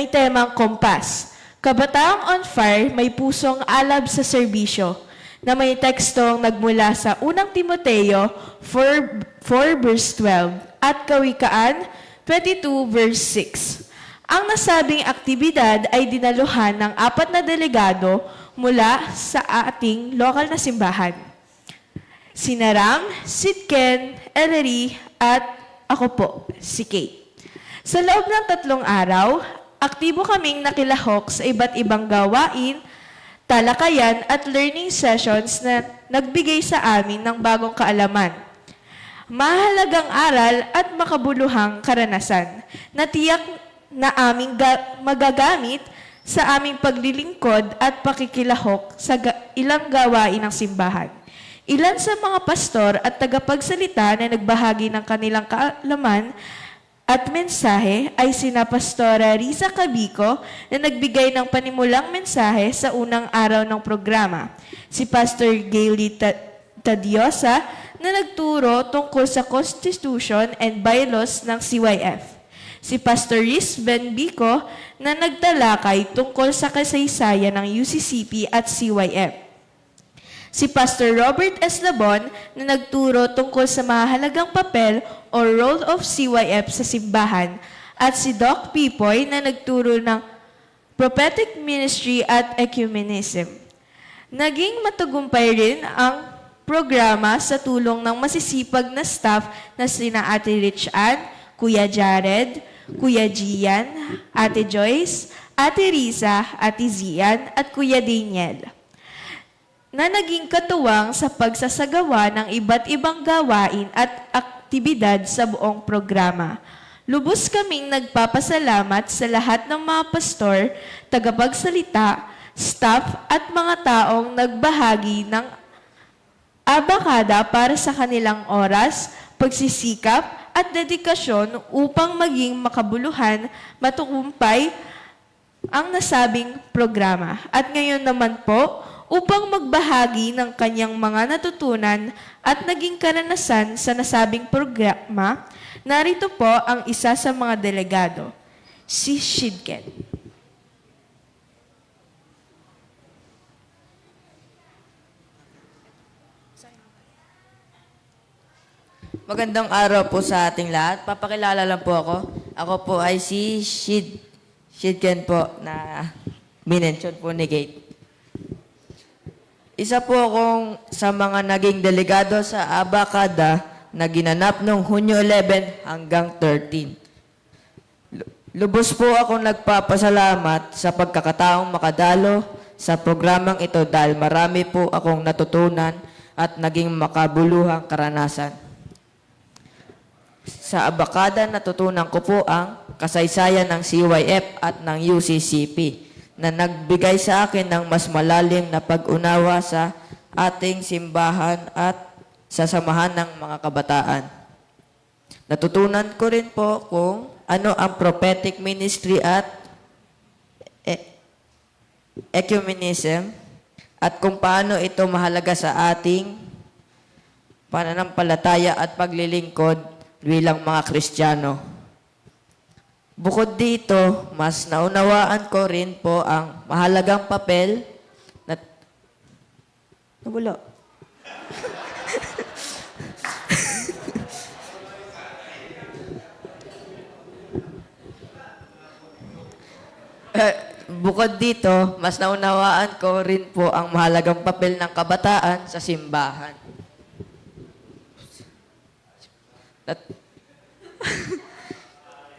temang Kompas. Kabataang on fire, may pusong alab sa serbisyo na may tekstong nagmula sa unang Timoteo 4 verse 12 at Kawikaan 22 verse 6. Ang nasabing aktibidad ay dinaluhan ng 4 na delegado mula sa ating lokal na simbahan. Sina Ram, Sidken, Ellery, at ako po, si Kate. Sa loob ng 3 araw, aktibo kaming nakilahok sa iba't ibang gawain, talakayan at learning sessions na nagbigay sa amin ng bagong kaalaman. Mahalagang aral at makabuluhang karanasan na tiyak na aming magagamit sa aming paglilingkod at pakikilahok sa ilang gawain ng simbahan. Ilan sa mga pastor at tagapagsalita na nagbahagi ng kanilang kaalaman at mensahe ay sina Pastora Riza Cabico na nagbigay ng panimulang mensahe sa unang araw ng programa, si Pastor Gayle Tadiosa na nagturo tungkol sa Constitution and Bylaws ng CYF. Si Pastor Riz Benbico na nagtalakay tungkol sa kasaysayan ng UCCP at CYF. Si Pastor Robert Eslabon na nagturo tungkol sa mahalagang papel o role of CYF sa simbahan at si Doc Pipoy na nagturo ng prophetic ministry at ecumenism. Naging matagumpay rin ang programa sa tulong ng masisipag na staff na sina Ate Rich Ann, Kuya Jared, Kuya Gian, Ate Joyce, Ate Risa, Ate Zian, at Kuya Daniel, na naging katuwang sa pagsasagawa ng iba't ibang gawain at aktibidad sa buong programa. Lubos kaming nagpapasalamat sa lahat ng mga pastor, tagapagsalita, staff at mga taong nagbahagi ng abakada para sa kanilang oras, pagsisikap at dedikasyon upang maging makabuluhan, matukumpay ang nasabing programa. At ngayon naman po, upang magbahagi ng kanyang mga natutunan at naging karanasan sa nasabing programa, narito po ang isa sa mga delegado, si Shidken. Magandang araw po sa ating lahat. Papakilala lang po ako. Ako po ay si Shidken po na minention po ni Kate. Isa po akong sa mga naging delegado sa Abacada na ginanap noong Hunyo 11 hanggang 13. Lubos po akong nagpapasalamat sa pagkakataong makadalo sa programang ito dahil marami po akong natutunan at naging makabuluhang karanasan. Sa Abacada, natutunan ko po ang kasaysayan ng CYF at ng UCCP na nagbigay sa akin ng mas malalim na pag-unawa sa ating simbahan at sa samahan ng mga kabataan. Natutunan ko rin po kung ano ang prophetic ministry at ecumenism at kung paano ito mahalaga sa ating pananampalataya at paglilingkod bilang mga Kristiyano. Bukod dito, mas naunawaan ko rin po ang mahalagang papel na... Nawala. Bukod dito, mas naunawaan ko rin po ang mahalagang papel ng kabataan sa simbahan.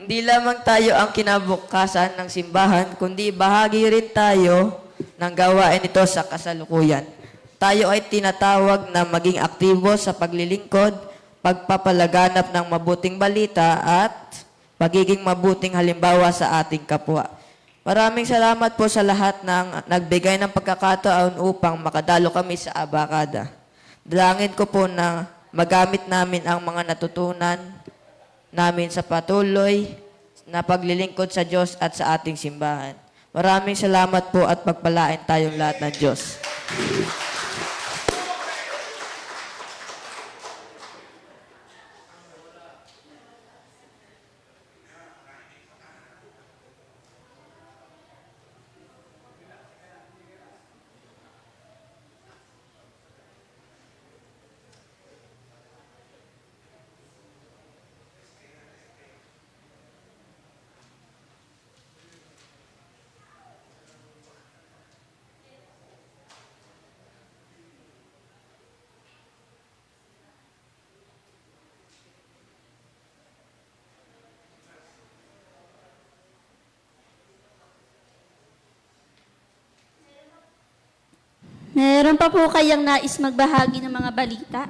Hindi lamang tayo ang kinabukasan ng simbahan, kundi bahagi rin tayo ng gawain ito sa kasalukuyan. Tayo ay tinatawag na maging aktibo sa paglilingkod, pagpapalaganap ng mabuting balita at pagiging mabuting halimbawa sa ating kapwa. Maraming salamat po sa lahat ng nagbigay ng pagkakataon upang makadalo kami sa Abacada. Dalangin ko po na magamit namin ang mga natutunan namin sa patuloy na paglilingkod sa Diyos at sa ating simbahan. Maraming salamat po at pagpalain tayong lahat ng Diyos. Meron pa po kayang nais magbahagi ng mga balita?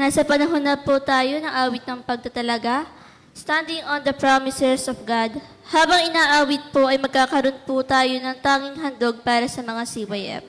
Nasa panahon na po tayo ng awit ng pagtatalaga, standing on the promises of God. Habang inaawit po ay magkakaroon po tayo ng tanging handog para sa mga CYF.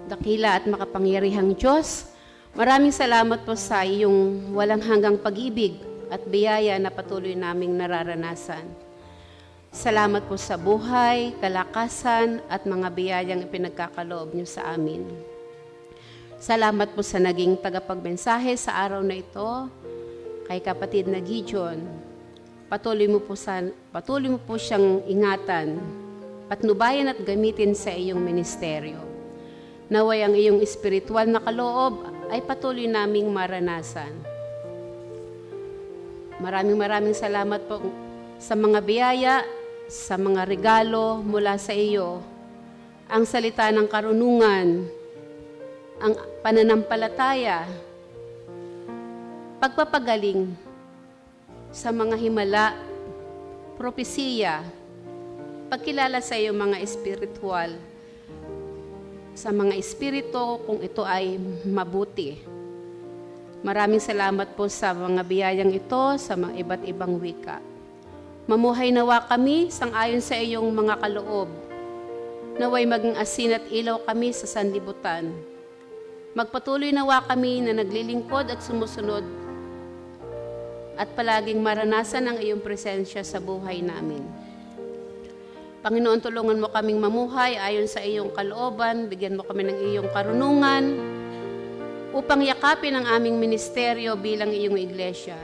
Dakila at makapangyarihang Diyos, maraming salamat po sa iyong walang hanggang pag-ibig at biyaya na patuloy naming nararanasan. Salamat po sa buhay, kalakasan at mga biyayang ipinagkakaloob niyo sa amin. Salamat po sa naging tagapagmensahe sa araw na ito kay kapatid na Gideon. Patuloy mo po siyang ingatan, patnubayan at gamitin sa iyong ministeryo. Naway ang iyong espiritual na kaloob ay patuloy naming maranasan. Maraming salamat po sa mga biyaya, sa mga regalo mula sa iyo, ang salita ng karunungan, ang pananampalataya, pagpapagaling sa mga himala, propesiya, pagkilala sa iyo mga espiritual, sa mga espiritu kung ito ay mabuti. Maraming salamat po sa mga biyayang ito sa mga iba't ibang wika. Mamuhay nawa kami sang-ayon sa iyong mga kaloob. Naway maging asin at ilaw kami sa sanlibutan. Magpatuloy nawa kami na naglilingkod at sumusunod at palaging maranasan ang iyong presensya sa buhay namin. Panginoon, tulungan mo kaming mamuhay ayon sa iyong kalooban, bigyan mo kami ng iyong karunungan upang yakapin ang aming ministeryo bilang iyong iglesia.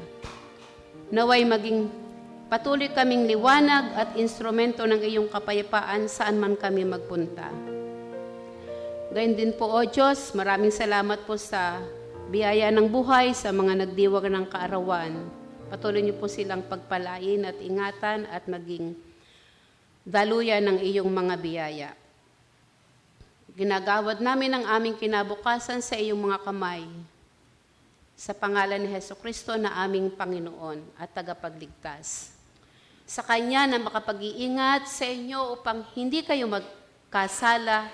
Naway maging Patuloy kaming liwanag at instrumento ng iyong kapayapaan saan man kami magpunta. Gayun din po, O Diyos, maraming salamat po sa biyaya ng buhay sa mga nagdiwag ng kaarawan. Patuloy niyo po silang pagpalain at ingatan at maging daluyan ng iyong mga biyaya. Ginagawad namin ang aming kinabukasan sa iyong mga kamay. Sa pangalan ni Hesukristo na aming Panginoon at tagapagligtas. Sa Kanya na makapag-iingat sa inyo upang hindi kayo magkasala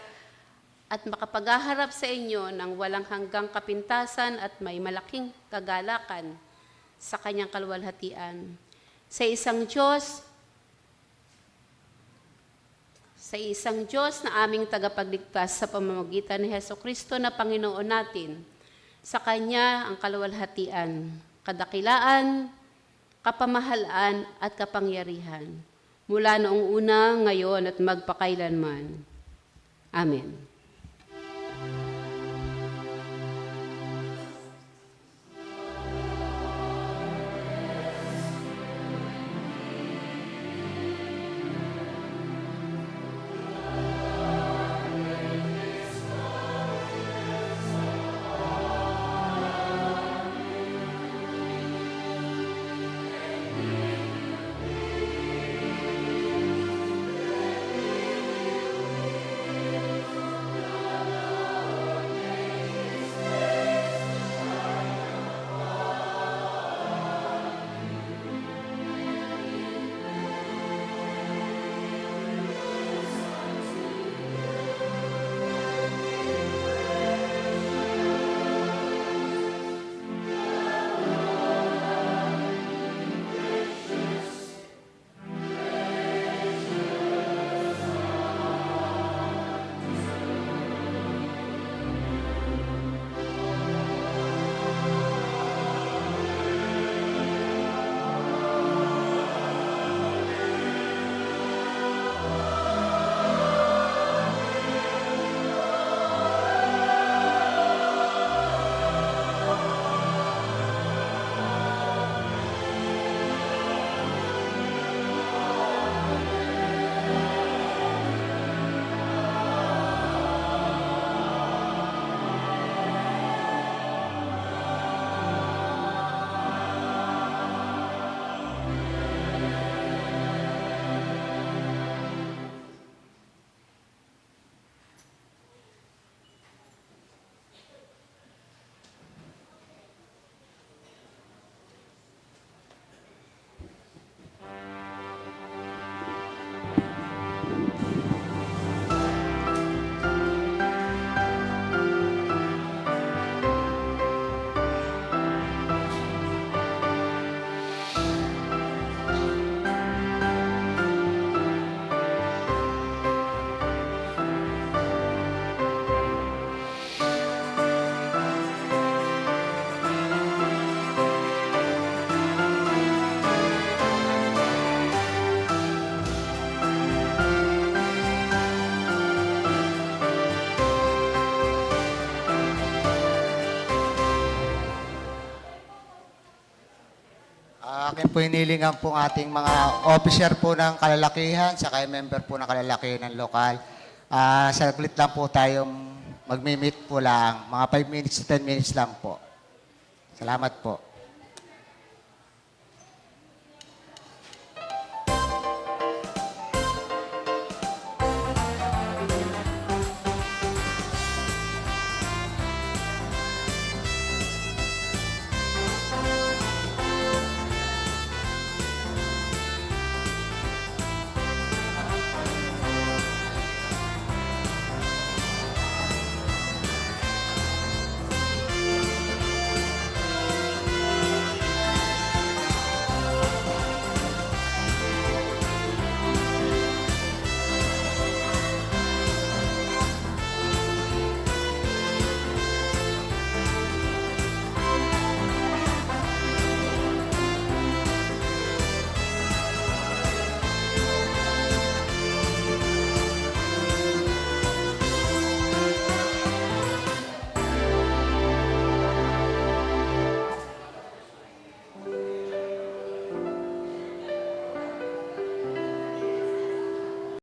at makapaghaharap sa inyo ng walang hanggang kapintasan at may malaking kagalakan sa Kanyang kaluwalhatian. Sa isang Diyos na aming tagapagligtas sa pamamagitan ni Hesukristo na Panginoon natin. Sa Kanya ang kaluwalhatian, kadakilaan, kapamahalaan at kapangyarihan, mula noong una, ngayon at magpakailanman. Amen. Akin po hinilingan po ating mga officer po ng kalalakihan, saka yung member po ng kalalakihan ng lokal. Saglit lang po tayong magmi-meet po lang. Mga 5 minutes to 10 minutes lang po. Salamat po.